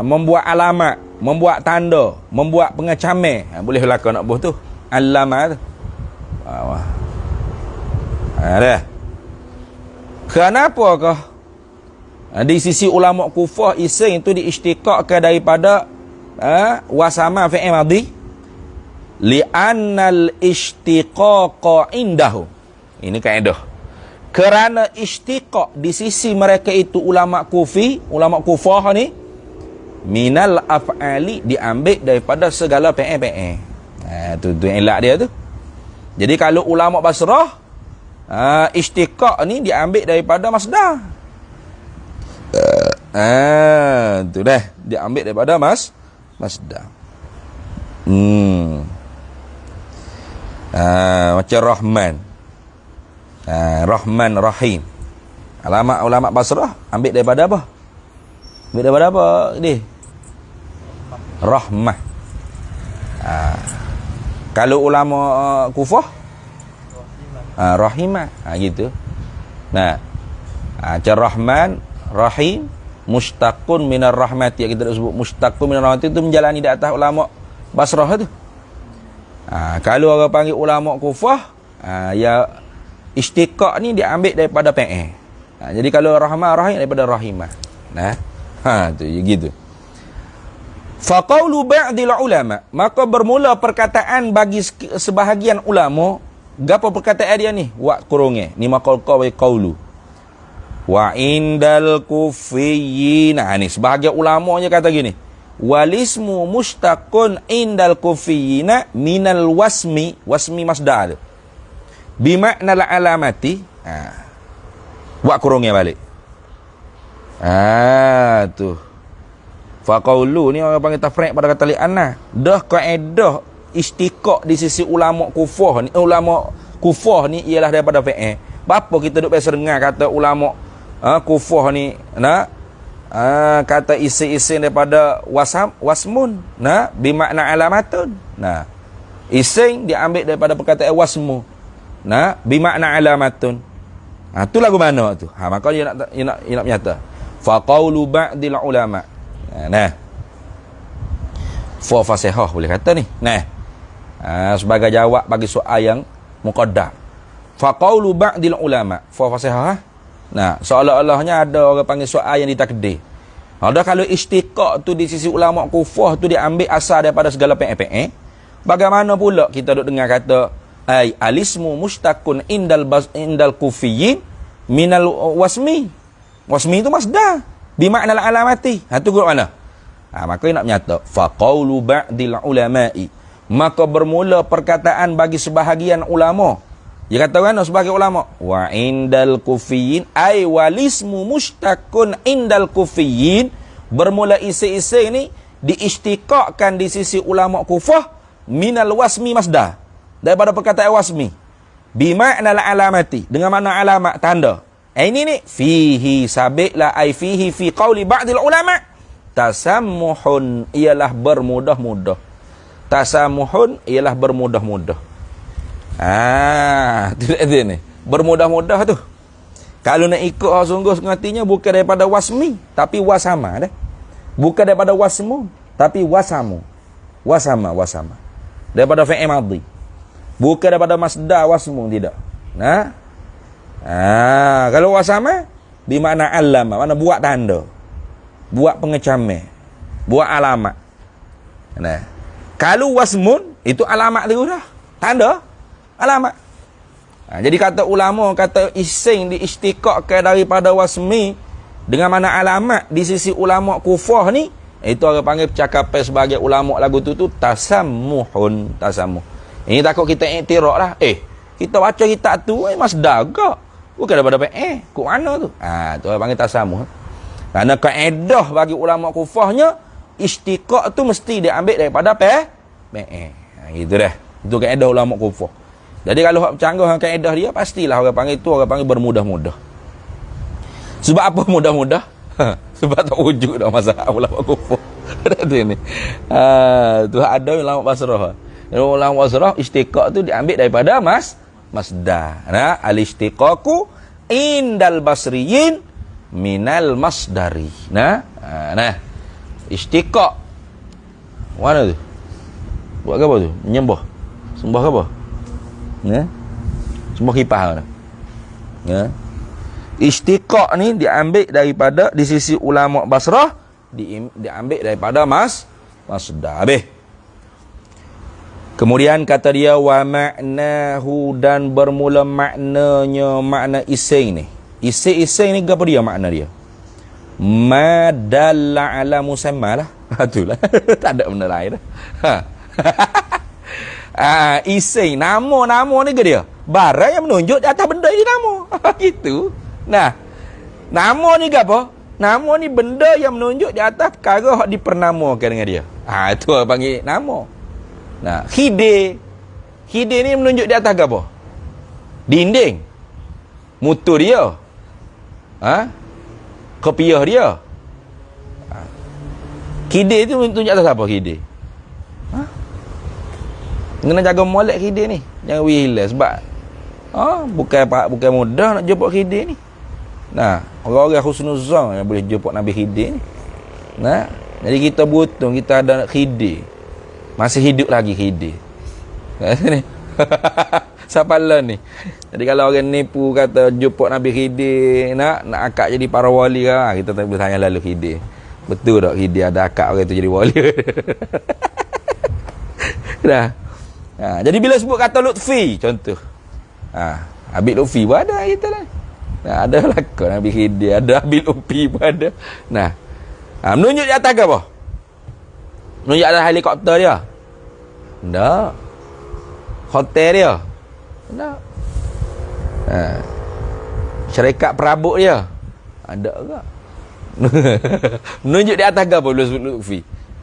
Membuat alamat, membuat tanda, membuat pengecaman. Boleh belaka nak buat tu. Allama tu. Dah. Kenapakah di sisi ulama Kufah isim itu diistiqaqkan daripada wasama fi'il madhi? Li'annal istiqaqa indahu. Ini kaedah. Kerana istiqaq di sisi mereka itu ulama Kufi, ulama Kufah ni, minal af'ali, diambil daripada segala fi'il. Tu elak dia tu. Jadi kalau ulama Basrah, istiqaq ni diambil daripada masdar. Tu dah, diambil daripada masdar. Macam Rahman. Rahman Rahim. Alamat ulama Basrah ambil daripada apa? Ambil daripada apa ni? Rahmah. Kalau ulama Kufah Rahimah. Gitu. Nah, macam Rahman Rahim, mustaqun minar rahmati, yang kita sebut mustaqun minar rahmati, itu menjalani di atas ulama Basrah tu. Kalau orang panggil ulama Kufah, ya istiqaq ni dia ambil daripada fi'il. Jadi kalau Rahman Rahim daripada Rahimah. Tu gitu. Fa qaulu ba'dil ulama, maka bermula perkataan bagi sebahagian ulama. Gapo perkataan dia ni? Wa kurunge ni maqal qaulu wa indal kufiyyin. Ni sebahagian ulamanya kata gini, walismu mustaqun indal kufiyyin minal wasmi. Wasmi masdar bimakna al alamati. Wa kurungnya balik. Tu faqaulu ni orang panggil tafriq pada kata li'anna. Dah kaedah istiqaq di sisi ulama kufah ni, ulama kufah ni ialah daripada fi'il. Apa kita duk biasa dengar kata ulama kufah ni kata isi-isi daripada wasmun bimakna alamatun. Ising diambil daripada perkataan wasmu bimakna alamatun. Tu lagu mana tu? Maka dia nak menyata fa qaulu ba'dil ulama. Fa fasihah boleh kata ni. Sebagai jawab bagi soal yang muqaddam. Fa qaulu ba'dil ulama. Fa fasihah. Seolah-olahnya ada orang panggil soal yang ditakdir. Ada kalau istiqaq tu di sisi ulama Kufah tu diambil asal daripada segala fi'il. Bagaimana pula kita duk dengar kata alismu mustaqun indal kufiyyin minal wasmi. Wasmi itu masdar bimakna alamati. Tu guru mana? Maka nak menyata fa qaulu ba'dil ulama'i, maka bermula perkataan bagi sebahagian ulama. Dia kata kan sebagai ulama, wa indal kufiyyin ay walismu mustaqun indal kufiyyin, bermula isi-isi ini diistiqaqkan di sisi ulama Kufah minal wasmi masdar, daripada perkataan wasmi bimakna alamati, dengan makna alamat tanda. Ini ni fihi sabiqlah ay fihi fi qauli ba'dil ulama tasammuhun, ialah bermudah-mudah. Tasammuhun ialah bermudah-mudah. Tu dia ni. Bermudah-mudah tu. Kalau nak ikut sungguh artinya bukan daripada wasmi tapi wasama dah. Bukan daripada wasmu tapi wasamu. Wasama. Daripada fi'il madhi. Bukan daripada masdar wasmu, tidak. Kalau wasama bermakna alama, mana buat tanda. Buat pengecaman. Buat alamat. Kalau wasmun itu alamat tu dah. Tanda alamat. Jadi kata ulama kata ising diistiqaqkan daripada wasmi dengan mana alamat di sisi ulama Kufah ni, itu orang panggil percakapan sebagai ulama lagu tu tasammuhun. Ini takut kita iktiraf lah. Kita baca kitab tu masdar gak. Bukan daripada kok mana tu? Tu orang panggil tasammuh. Kerana kaedah bagi ulama Kufahnya istiqaq tu mesti diambil daripada gitu dah. Itu kaedah ulama Kufah. Jadi kalau hak canggah dengan kaedah dia, pastilah orang panggil itu orang panggil bermudah-mudah. Sebab apa mudah-mudah? Sebab tak wujud dah masalah ulama Kufah. Tu ni. Tu ada ulama Basrah. Ulama Basrah istiqaq tu diambil daripada masdar. Al-istiqaqu indal basriyin minal masdari. Istiqaq. Mana tu? Buat apa tu? Menyembah. Sembah apa? Sembah kipas. Istiqaq ni diambil daripada di sisi ulama Basrah, diambil daripada masdar. Habis. Kemudian kata dia wa ma'nahu, dan bermula maknanya, makna ising ni. Ising ni apa dia makna dia? Ma dalla ala musamma lah. Itulah. Tak ada benda lain dah. Ising nama ni ke dia? Barang yang menunjuk di atas benda ini nama. Gitu. Nama ni ke apa? Nama ni benda yang menunjuk di atas perkara yang dipernamakan dengan dia. Itu orang panggil nama. Nah, khide ni menunjuk di atas apa? Dinding. Mutu dia. Kopiah dia. Khide tu menunjuk atas apa khide? Kena jaga molek khide ni. Jangan hilang sebab bukan mudah nak jumpa khide ni. Nah, orang-orang husnuzan yang boleh jumpa Nabi Khidir ni. Nah, jadi kita beruntung kita ada Khidir. Masih hidup lagi Khidir. Ni. Siapa lah ni? Jadi kalau orang nipu kata jumpa Nabi Khidir, nak akak jadi para wali lah, kita tak boleh tanya lalu Khidir. Betul tak Khidir ada akak orang tu jadi wali? Dah. Jadi bila sebut kata Lutfi contoh. Habib Lutfi pun ada kita lah. Ada lakon Nabi Khidir, ada Habib Lutfi pun ada. Nah. Menunjuk di atas ke apa? Menunjuk atas helikopter dia? Tak. Hotel dia? Tak. Syarikat perabot dia? Ada ke? Menunjuk di atas ke apa Lutfi?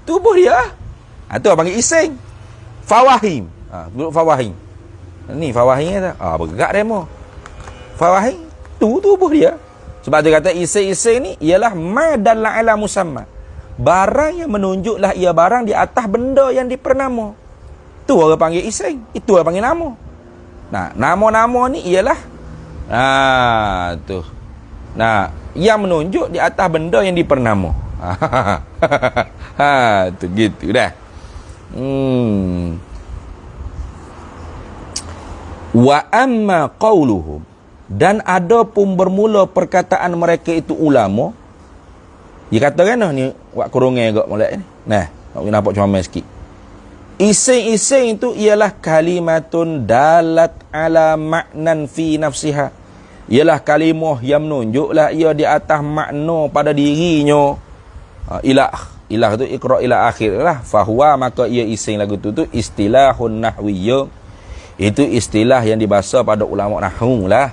Tubuh dia. Tu orang panggil iseng. Fawahim. Duduk Fawahim. Ni Fawahim kata. Bergerak demo. Fawahim. Tu tubuh dia. Sebab tu kata iseng-iseng ni ialah ma dalla ala musamma. Barang yang menunjuklah ia barang di atas benda yang dipernama. Tu orang panggil iseng. Itu orang panggil nama. Nah, nama-nama ni ialah tu. Nah, yang menunjuk di atas benda yang dipernama. Tu gitu dah. Wa amma qauluhum, dan ada pun bermula perkataan mereka itu ulama. Dia kata kan ni buat kurungan agak molek ni. Nah, nak nampak comel sikit. Iseng-iseng itu ialah kalimatun dalat ala maknan fi nafsiha. Ialah kalimah yang menunjuklah ia di atas makna pada dirinya. Ilah tu iqra ila akhir lah. Fahuwa, maka ia iseng lagu tu istilahun nahwiyyah. Itu istilah yang dibahasa pada ulama nahwu lah.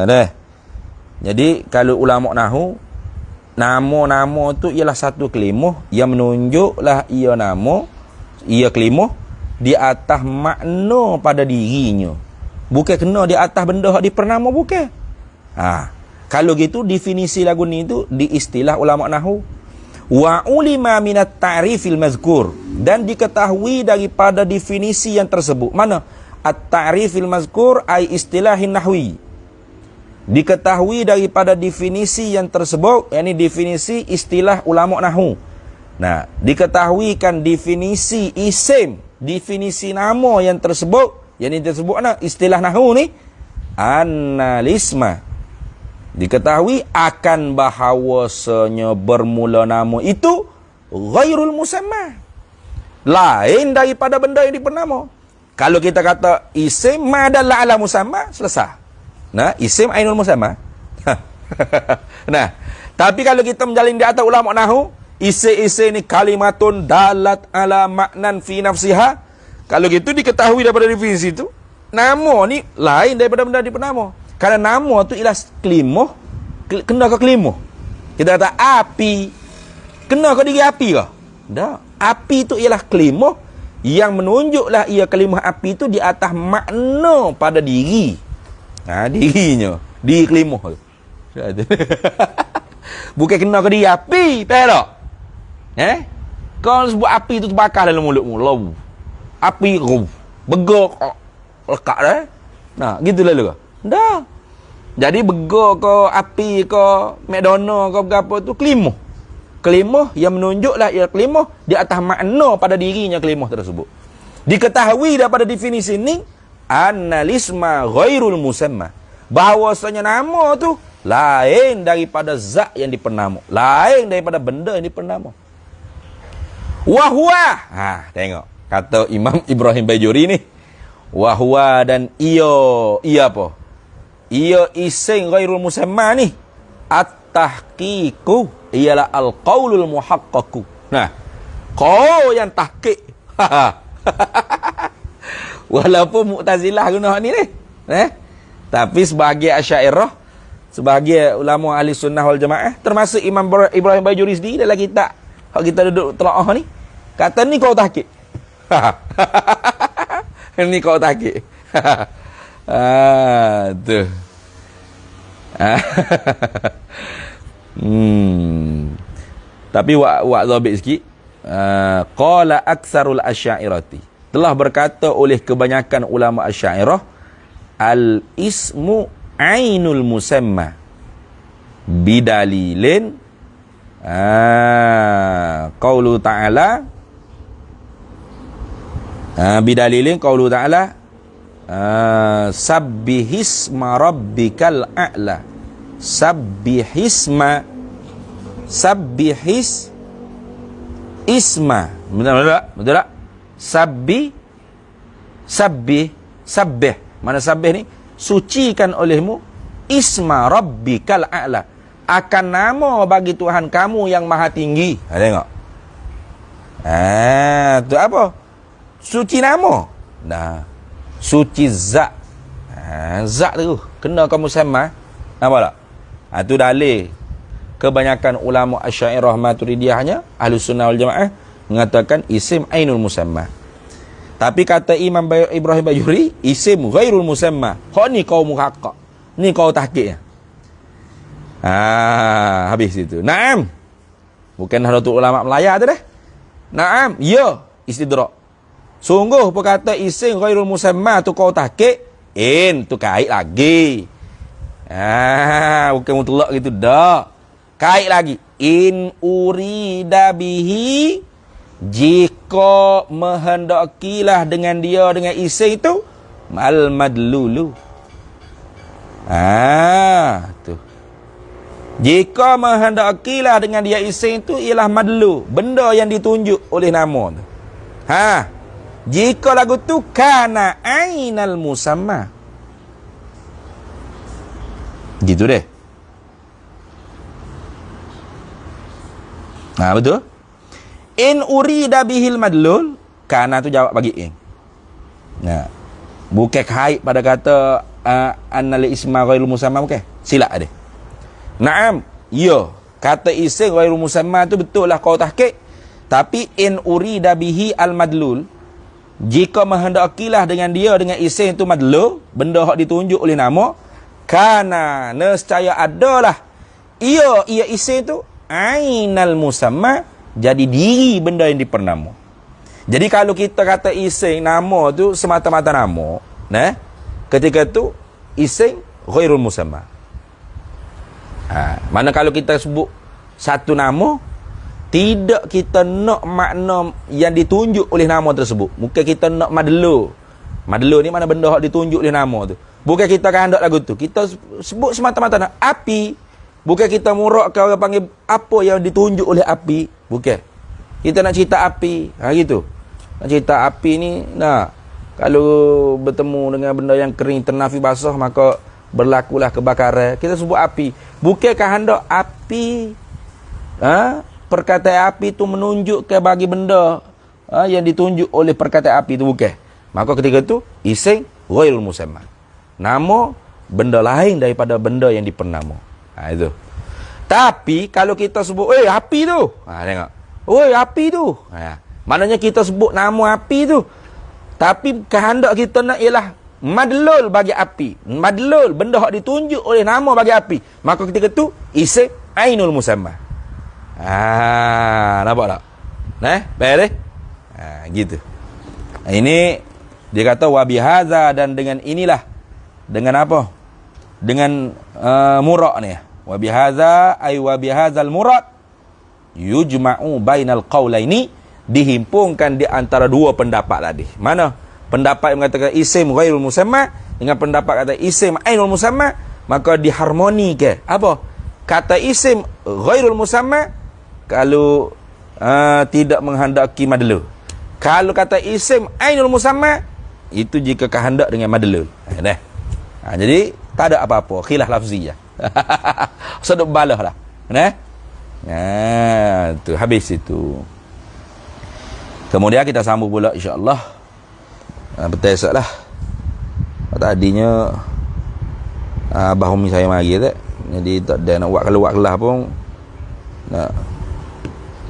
Dah. Jadi kalau ulama nahwu, nama-nama tu ialah satu kalimah yang menunjuklah ia nama, ia kalimah di atas makna pada dirinya. Bukan kena di atas benda hak dipernama, bukan. Kalau gitu definisi lagu ni tu di istilah ulama nahwu. Wa ulima minat ta'rifil mazkur, dan diketahui daripada definisi yang tersebut. Mana? At-ta'rifil mazkur ai istilahin nahwi. Diketahui daripada definisi yang tersebut, yakni definisi istilah ulama nahwu. Nah, diketahuikan definisi isim, definisi nama yang tersebut, yakni tersebut istilah nahwu ni annalisma. Diketahui akan bahawasanya bermula nama itu ghairul musamma, lain daripada benda yang dipernama. Kalau kita kata isim madalla ala musamma, selesai. Nah, isim ainul musamma. Nah, tapi kalau kita menjalin di atas ulama nahwu, isim ni kalimatun dalat ala maknan fi nafsiha. Kalau gitu diketahui daripada definisi itu, nama ni lain daripada benda dipernama. Kerana nama tu ialah kelimah, kena ke kelimah. Kita kata api, kena ke diri api ke? Tak. Api tu ialah kelimah yang menunjuklah ia kelimah api tu di atas makna pada diri. Dirinya, diri kelimah tu. Bukan kena ke diri api, tahu tak? Kalau sebut api tu terbakar dalam mulutmu, api begok lekat dah. Nah, gitu lalu ke? Dah. Jadi begor ke api ke McDonald ke apa tu kelimah. Kelimah yang menunjuklah ia kelimah di atas makna pada dirinya kelimah tersebut. Diketahui daripada definisi ini annalisma ghairul musamma, bahawasanya nama tu lain daripada zat yang dipernama, lain daripada benda yang dipernama. Wa huwa, tengok kata Imam Ibrahim Bajuri ni, wa huwa, dan ia apa? Ia ising ghairul musamma ni at-tahqiqu, ialah al-qaulul muhaqqaqu. Nah, kau yang tahqiq. Walaupun Mu'tazilah guna ni tapi sebagai Asy'ariyah, sebagai ulama ahli sunnah wal jamaah, termasuk Imam Ibrahim Bajuri sendiri dalam kitab hak kita duduk telaah ni, Kata ni kau tahqiq. Ni kau tahqiq. Tu. Tapi wak zabit sikit. Qala aktsarul asy'ariyati. Telah berkata oleh kebanyakan ulama Asy'ariyah, al-ismu ainul musamma bidalilin qaulu ta'ala bidalilin qaulu ta'ala sabbihisma rabbikal a'la. Sabbihis isma. Betul tak? Sabbih. Mana sabbih ni? Sucikan olehmu isma rabbikal a'la. Akan nama bagi Tuhan kamu yang maha tinggi. Tengok. Tu apa? Suci nama. Nah. Suci zat. Zat tu kena kamu sama. Nampak tak? Tu dalil kebanyakan ulama Asy'ariyah Maturidiyahnya, Ahlus Sunnah wal Jamaah mengatakan isim ainul musamma. Tapi kata Imam Ibrahim Bajuri, isim ghairul musamma. Hak ni kau muhaqqaq. Ni kau tahqiq. Habis itu. Naam. Bukan Nahdlatul Ulama Melaya tu dah. Naam, ya, istidrak. Sungguh perkata isim ghairul musamma tu kau tahqiq, tu kait lagi. Bukan mutlak gitu dah. Kait lagi. In urida bihi, jika menghendakilah dengan dia, dengan isim itu, mal madlulu. Tu. Jika menghendakilah dengan dia isim itu ialah madlu, benda yang ditunjuk oleh nama tu. Jika lagu tu kana ainal musamma. Gitu deh. Betul? In urida bihil madlul, kana tu jawab bagi in. Bukan kait pada kata annal isma ghairul musamma, bukan. Silap dia. Naam, ya, kata isim ghairul musamma tu betul lah kau tahqiq. Tapi in urida bihi al madlul, jika menghendakilah dengan dia, dengan isim itu madlul, benda hak ditunjuk oleh nama, kana nescaya adalah ia isim itu ainal musamma, jadi diri benda yang dipernama. Jadi kalau kita kata isim nama tu semata-mata nama, ketika tu isim ghairul musamma. Mana kalau kita sebut satu nama, tidak kita nak makna yang ditunjuk oleh nama tersebut. Bukan kita nak madlu. Madlu ni mana benda hak ditunjuk oleh nama tu. Bukan kita kehendak lagu tu. Kita sebut semata-mata nak api. Bukan kita murak ke orang panggil apa yang ditunjuk oleh api. Bukan. Kita nak cerita api. Gitu. Nak cerita api ni, kalau bertemu dengan benda yang kering, ternafi basah, maka berlakulah kebakaran. Kita sebut api. Bukan kehendak api. Perkataan api tu menunjuk ke bagi benda yang ditunjuk oleh perkataan api tu, bukan. Maka ketika tu isim ghairul musamma. Nama benda lain daripada benda yang dipernama. Itu. Tapi kalau kita sebut api tu. Tengok. Api tu. Maknanya kita sebut nama api tu. Tapi kehendak kita nak ialah madlul bagi api. Madlul benda hak ditunjuk oleh nama bagi api. Maka ketika tu isim ainul musamma. Nampak tak? Baik. Gitu. Ini dia kata wa bihaza, dan dengan inilah, dengan apa? Dengan murad ni. Wa bihaza ay wa bihazal murad yujma'u bainal qaulaini, dihimpunkan di antara dua pendapat tadi. Mana? Pendapat yang mengatakan isim ghairul musamma dengan pendapat kata isim ainul musamma, maka diharmoni ke? Apa? Kata isim ghairul musamma kalau tidak menghendaki madlul. Kalau kata isim ainul musamma, itu jika kehendak dengan madlul. Jadi tak ada apa-apa, khilaf lafziyah. Sedap balah lah. Tu habis itu. Kemudian kita sambung pula insya-Allah. Betul esoklah. Tadinya abah umi saya mari tak. Jadi tak ada nak buat keluar kelas pun nak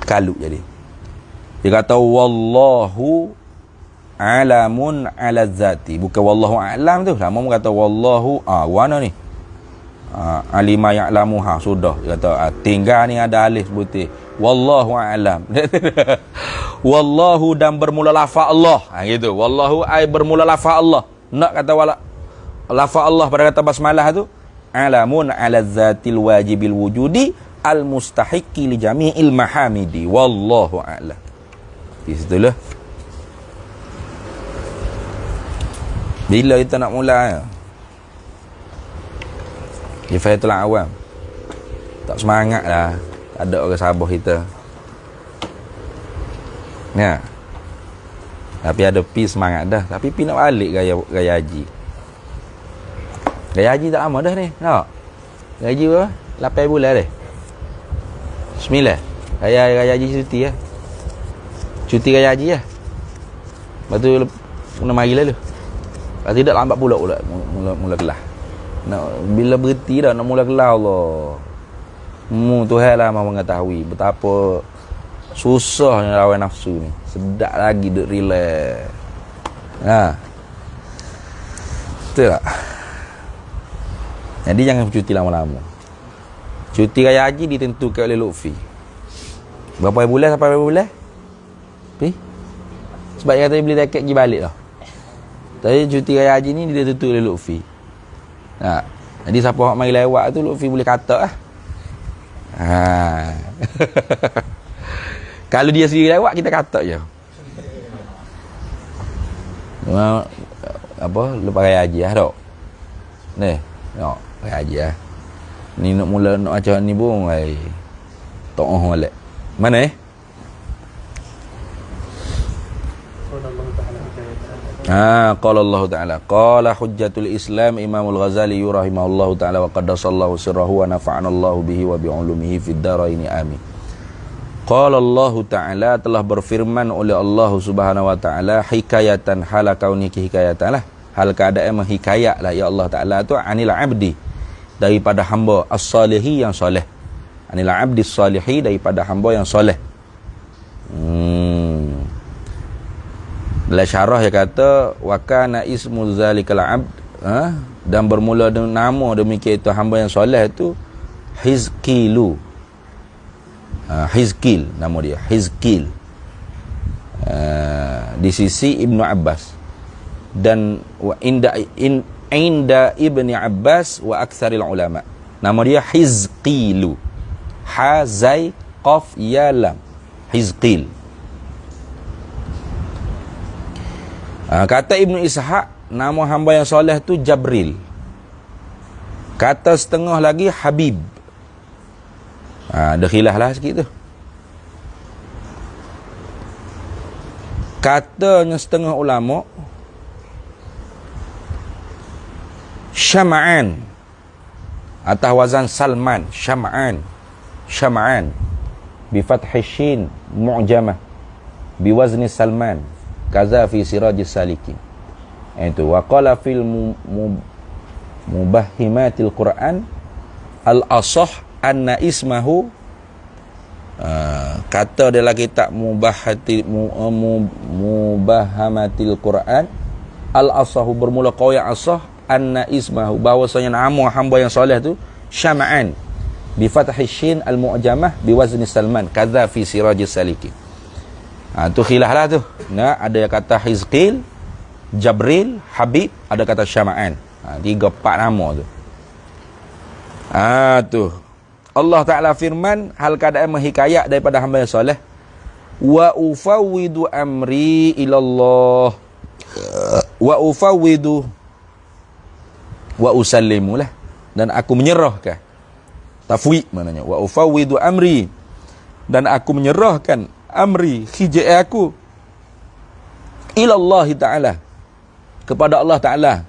kalut jadi. Dia kata wallahu alamun ala zati. Bukan wallahu a'lam tu. Lama mu kata wallahu warna ni. Alima ya'lamuha sudah. Dia kata tinggal ni ada alif sebutir. Wallahu a'lam. Wallahu dan bermula lafaz Allah. Gitu. Wallahu ai bermula lafaz Allah. Nak kata lafaz Allah pada kata basmalah tu alamun ala zatil wajibil wujudi al mustahiqi li jami'il mahamidi. Wallahu a'lam. Di situlah. Bila kita nak mula Kifayatul Awam, tak semangat lah. Ada orang sabar kita. Ya. Tapi ada pi semangat dah. Tapi pi nak balik gaya haji. Gaya haji tak lama dah ni. Tak? Gaya haji berapa? 8 bulan dah. 9. Gaya haji cuti ya. Cuti gaya haji ya. Lepas tu kena mari lalu. Kalau tidak lambat pula mula kelas. Nak bila berhenti dah nak mula kelas Allah. Tuhan lah mahu mengetahui betapa susahnya lawan nafsu ni. Sedap lagi duk relax. Betul tak? Jadi jangan cuti lama-lama. Cuti raya haji ditentukan oleh Lutfi. Berapa bulan sampai berapa bulan? Sebab dia kata dia beli tiket pergi balik lah. Tapi cuti raya haji ni dia tentu oleh Lutfi. Jadi siapa yang mari lewat tu Lutfi boleh kata lah. Kalau dia sendiri lewat kita kata je. Apa lepas raya haji lah tak? Ni tengok raya haji lah. Ni nak mula nak macam ni pun tak balik. Mana qala Allah Ta'ala qala hujjatul Islam Imamul Ghazali rahimahullahu ta'ala wa qaddasallahu sirrahu wa nafa'ana Allah bihi wa bi'ulumihi fid daraini amin. Qala Allah Ta'ala telah berfirman oleh Allah Subhanahu wa ta'ala hikayatan hala kauni hikayatan lah. Hal keadaan menghikayat lah ya Allah Ta'ala tu anil abdi daripada hamba as-salihi yang soleh. Anil abdi as-salihi daripada hamba yang soleh. Dalam syarah dia kata wa kana ismu zalikal abd dan bermula dengan nama demikian itu hamba yang soleh itu Hizkilu. Hizkil nama dia Hizkil. Di sisi Ibnu Abbas dan wa inda Ibni Abbas wa aktsaril ulama. Nama dia Hizkilu. Ha zai qaf ya lam. Hizkil. Kata Ibnu Ishaq nama hamba yang soleh tu Jabril. Kata setengah lagi Habib. Ada khilaf lah sikit tu. Katanya setengah ulama Syam'an atas wazan Salman. Syam'an bi fathi shin mu'jamah bi wazni Salman kaza fi sirajis salikin. Itu wa qala fil mubahhimatil Quran al asah anna ismahu kata dalam kitab mubahhamatil Quran al asahu bermula qaul asah anna ismahu bahwasanya nama hamba yang soleh tu Syam'an bi fathi shin al mu'jamah bi wazni Salman kaza fi sirajis salikin. Tu khilaf lah tu. Ada yang kata Hizkil, Jabril, Habib, ada kata Syam'an. 3-4 nama tu. Tu. Allah Ta'ala firman hal keadaan menghikayat daripada hamba yang soleh. Wa ufawwidu amri ilallah. Wa ufawwidu wa usallimu lah. Dan aku menyerahkan. Tafwid maknanya. Wa ufawwidu amri. Dan aku menyerahkan amri hijai aku ilallah ta'ala kepada Allah Ta'ala.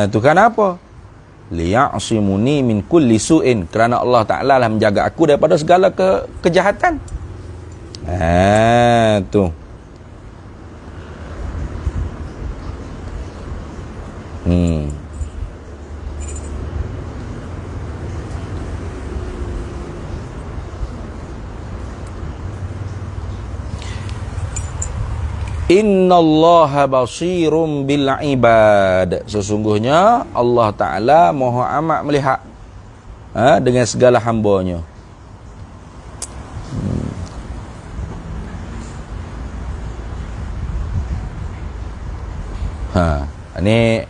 Tu kenapa? Liya'simuni min kulli su'in, kerana Allah Ta'ala lah menjaga aku daripada segala kejahatan. Tu Innallaha basirum bil ibad. Sesungguhnya Allah Ta'ala Maha amat melihat dengan segala hambanya. Ini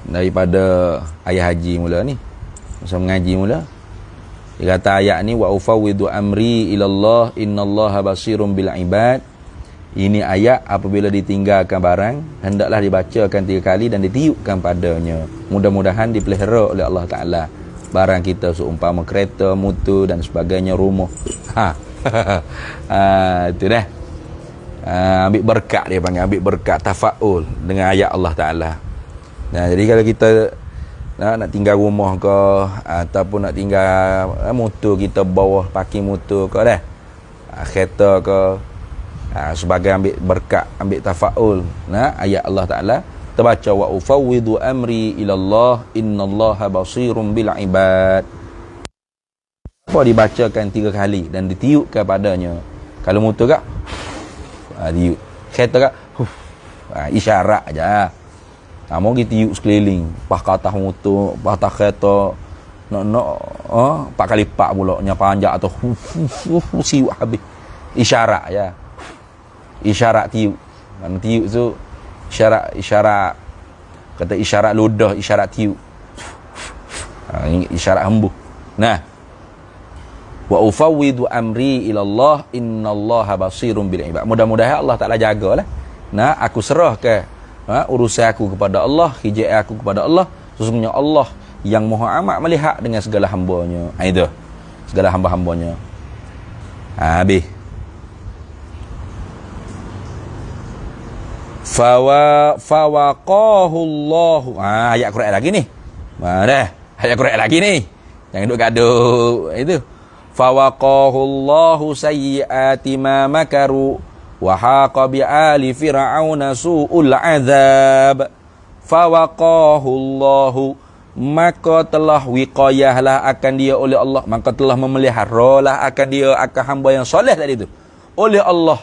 daripada ayat haji mula ni. Masa mengaji mula. Dia kata ayat ni wa ufawwidu amri ilallah innallaha basirum bil ibad. Ini ayat apabila ditinggalkan barang hendaklah dibacakan 3 kali dan ditiupkan padanya. Mudah-mudahan dipelihara oleh Allah Ta'ala barang kita seumpama kereta, motor dan sebagainya, rumah. Itu dah. Ambil berkat, dia panggil ambil berkat, tafaul dengan ayat Allah Ta'ala. Nah, jadi kalau kita nak tinggal rumah ke ataupun nak tinggal motor kita bawah parking motor ke dah, kereta ke, sebagai ambil berkat, ambil tafaul ayat Allah Ta'ala, terbaca wa ufawwidu amri ilallah innallaha basirum bil ibad. Apa dibacakan 3 kali dan ditiupkan padanya. Kalau motor kak tiup, kereta kak isyarat aja. Mau kita tiup sekeliling, pas ke atas motor, pas atas kereta, nak 4 kali 4 pula nya panjang atau siwak habis. Isyarat ya. Isyarat tiup. Mana tiup tu isyarat kata isyarat ludah, isyarat tiup. Isyarat hembuh. Nah, wa ufawwidu amri ilallah innallaha basirum bil ibad. Mudah-mudahan Allah Ta'ala jagalah. Nah, aku serahkan urusan aku kepada Allah, hijai aku kepada Allah. Sesungguhnya Allah yang Maha amat melihat dengan segala hamba-Nya. Itu segala hamba-hambanya. Habis. Fawaqahu Allah. Ayat Quran lagi ni. Dah, ayat Quran lagi ni. Jangan duk gaduh itu. Fawaqahu Allahu sayyiati ma makaru wa haqa bi ali fir'auna su'ul azab. Fawaqahu Allahu, maka telah wiqayahlah akan dia oleh Allah, maka telah memeliharalah akan dia, akan hamba yang soleh tadi tu oleh Allah.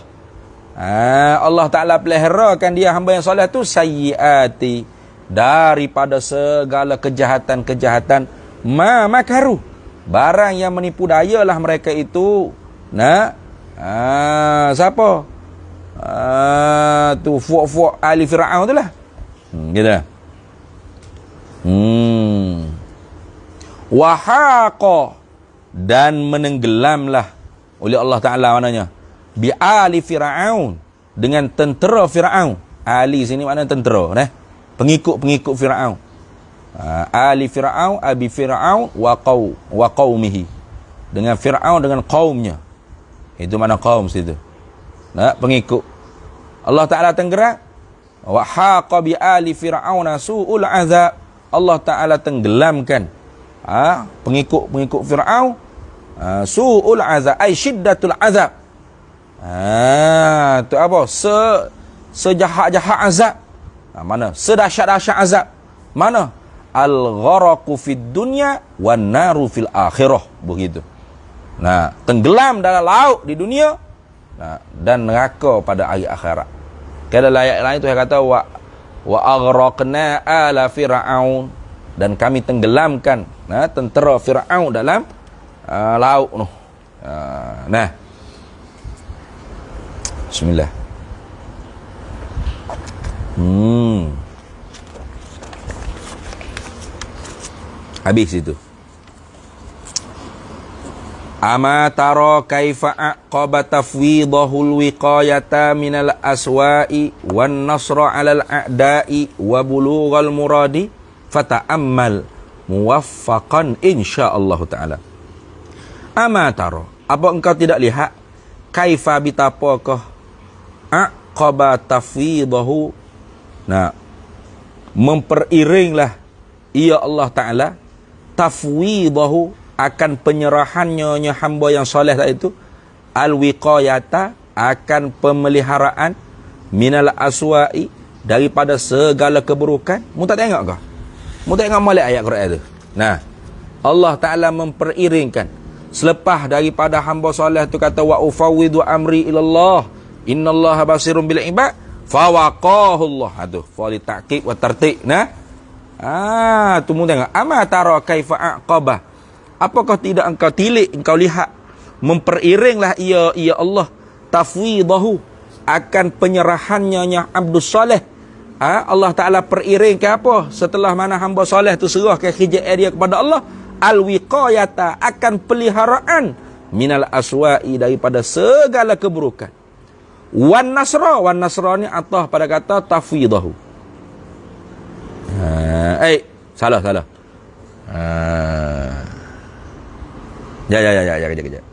Allah Ta'ala peliharakan dia hamba yang soleh tu sayyiati, daripada segala kejahatan-kejahatan, ma makaru, barang yang menipu dayalah mereka itu. Siapa? Tu fuak-fuak ahli Fir'aun tu lah. Gitu. Wahaqa, dan menenggelamlah oleh Allah Ta'ala maknanya bi ali Fir'aun, dengan tentera Fir'aun. Ali sini makna tentera, pengikut-pengikut Fir'aun. Ali Fir'aun, abi Fir'aun wa qaumihi, dengan Fir'aun dengan kaumnya. Itu mana kaum situ. Pengikut. Allah Ta'ala tenggerak. Wa haqa bi ali Fir'auna su'ul azab. Allah Ta'ala tenggelamkan pengikut-pengikut Fir'aun su'ul azab, ay syiddatul azab. Tu apa? Sejahat-jahat azab. Mana? Sedahsyat-dahsyat azab. Mana? Al-gharaqu fid dunya wan naru fil akhirah. Begitu. Tenggelam dalam laut di dunia, dan neraka pada hari akhirat. Kalau ayat lain tu saya kata wa aghraqna ala fir'aun, dan kami tenggelamkan tentera Fir'aun dalam laut tu. Bismillah. Habis itu. Ama tara kaifa aqaba tafwidahul wiqayata minal aswa'i wan nasra 'alal a'da'i wa bulughal muradi fata'ammal muwaffaqan insyaallah taala. Ama tara, apa engkau tidak lihat kaifa bitapakah aqaba tafwidahu, memperiringlah ia Allah Ta'ala tafwidahu, akan penyerahannya hamba yang soleh tadi itu, al-wiqayata, akan pemeliharaan, minal aswa'i, daripada segala keburukan. Mu tak tengok kah? Mu tengok molek ayat Quran itu. Allah Ta'ala memperiringkan selepas daripada hamba soleh tu kata wa ufawwidu amri ilallah innallaha basirun bil ibad, Fawaqahu Allah. Aduh, fa li ta'kid wa tartiq. Nah. Tu mu tengok. Ama tara kaifa aqaba. Apakah tidak engkau tilik, engkau lihat memperiringlah ia Allah tafwidahu akan penyerahannya Abdul Saleh. Allah Ta'ala periringkan apa? Setelah mana hamba soleh tu serah ke hijab dia kepada Allah, al-wiqayata, akan peliharaan minal aswa'i, daripada segala keburukan. Wan nasra ni atah pada kata tafwidahu. Salah. Kejap.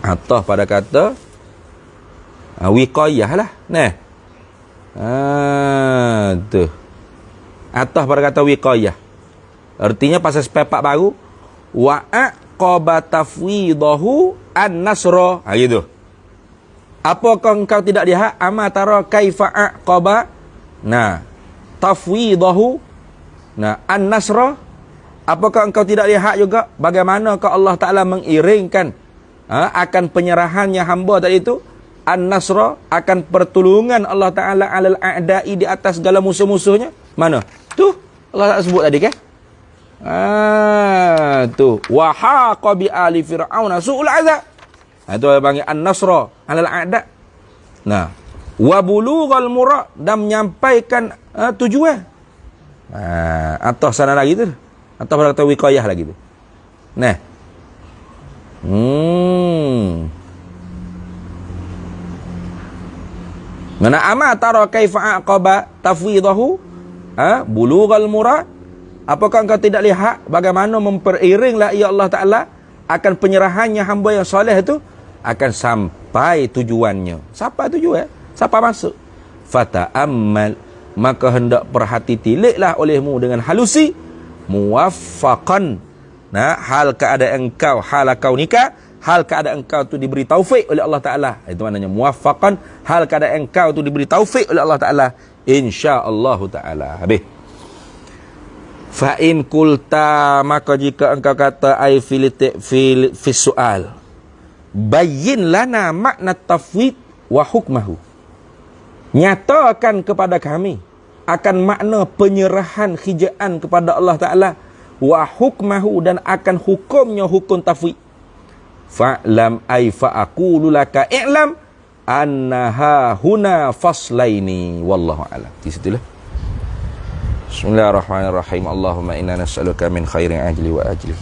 Atah pada kata wiqayah lah. Nah. Tu. Atah pada kata wiqayah. Artinya pasal sepepak baru, wa aqaba tafwidahu an-nasra. Gitu. Apakah engkau tidak lihat ama tara kaifa aqaba? Nah, tafwidahu, nah, an-nasra. Apakah engkau tidak lihat juga bagaimanakah Allah Ta'ala mengiringkan akan penyerahannya hamba tadi itu, an-nasra, akan pertolongan Allah Ta'ala alal a'da'i, di atas segala musuh-musuhnya. Mana? Tu Allah tak sebut tadi kan? Tu wa haqa bi ali fir'auna su'ul azab. Itu dia panggil an-nasra alal a'da'. Nah, wa bulughal murad, dan menyampaikan tujuan. Atau sana lagi tu. Atau pada kata wiqayah lagi tu. Nah. Mana ama tara kaifa aqaba tafwidahu bulughal murad. Apakah engkau tidak lihat bagaimana memperiringlah ya Allah Ta'ala akan penyerahannya hamba yang soleh itu akan sampai tujuannya. Sampai tujuan, sampai masuk. Fata'ammal, maka hendak perhati tiliklah olehmu dengan halusi, muwaffaqan. Nah, hal keadaan engkau, hal kau nikah, hal keadaan engkau tu diberi taufik oleh Allah Ta'ala. Itu maknanya muwaffaqan, hal keadaan engkau tu diberi taufik oleh Allah Ta'ala, insya-Allah Ta'ala. Habis. Fa in qulta, maka jika engkau kata ai fi soal, bayyin lana makna tafwid wa hukmahu, nyatakan kepada kami akan makna penyerahan hijaan kepada Allah Ta'ala, wa hukmahu, dan akan hukumnya hukum tafwid. Fa'lam ay fa'aqulu laka i'lam annaha huna faslaini wallahu a'lam. Di situlah. Bismillahirrahmanirrahim. Allahumma inna nas'aluka min khairin ajli wa ajli.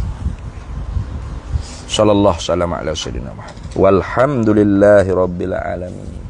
Sallallahu alaihi wasallam ala sayyidina Muhammad. Walhamdulillahi rabbil alamin.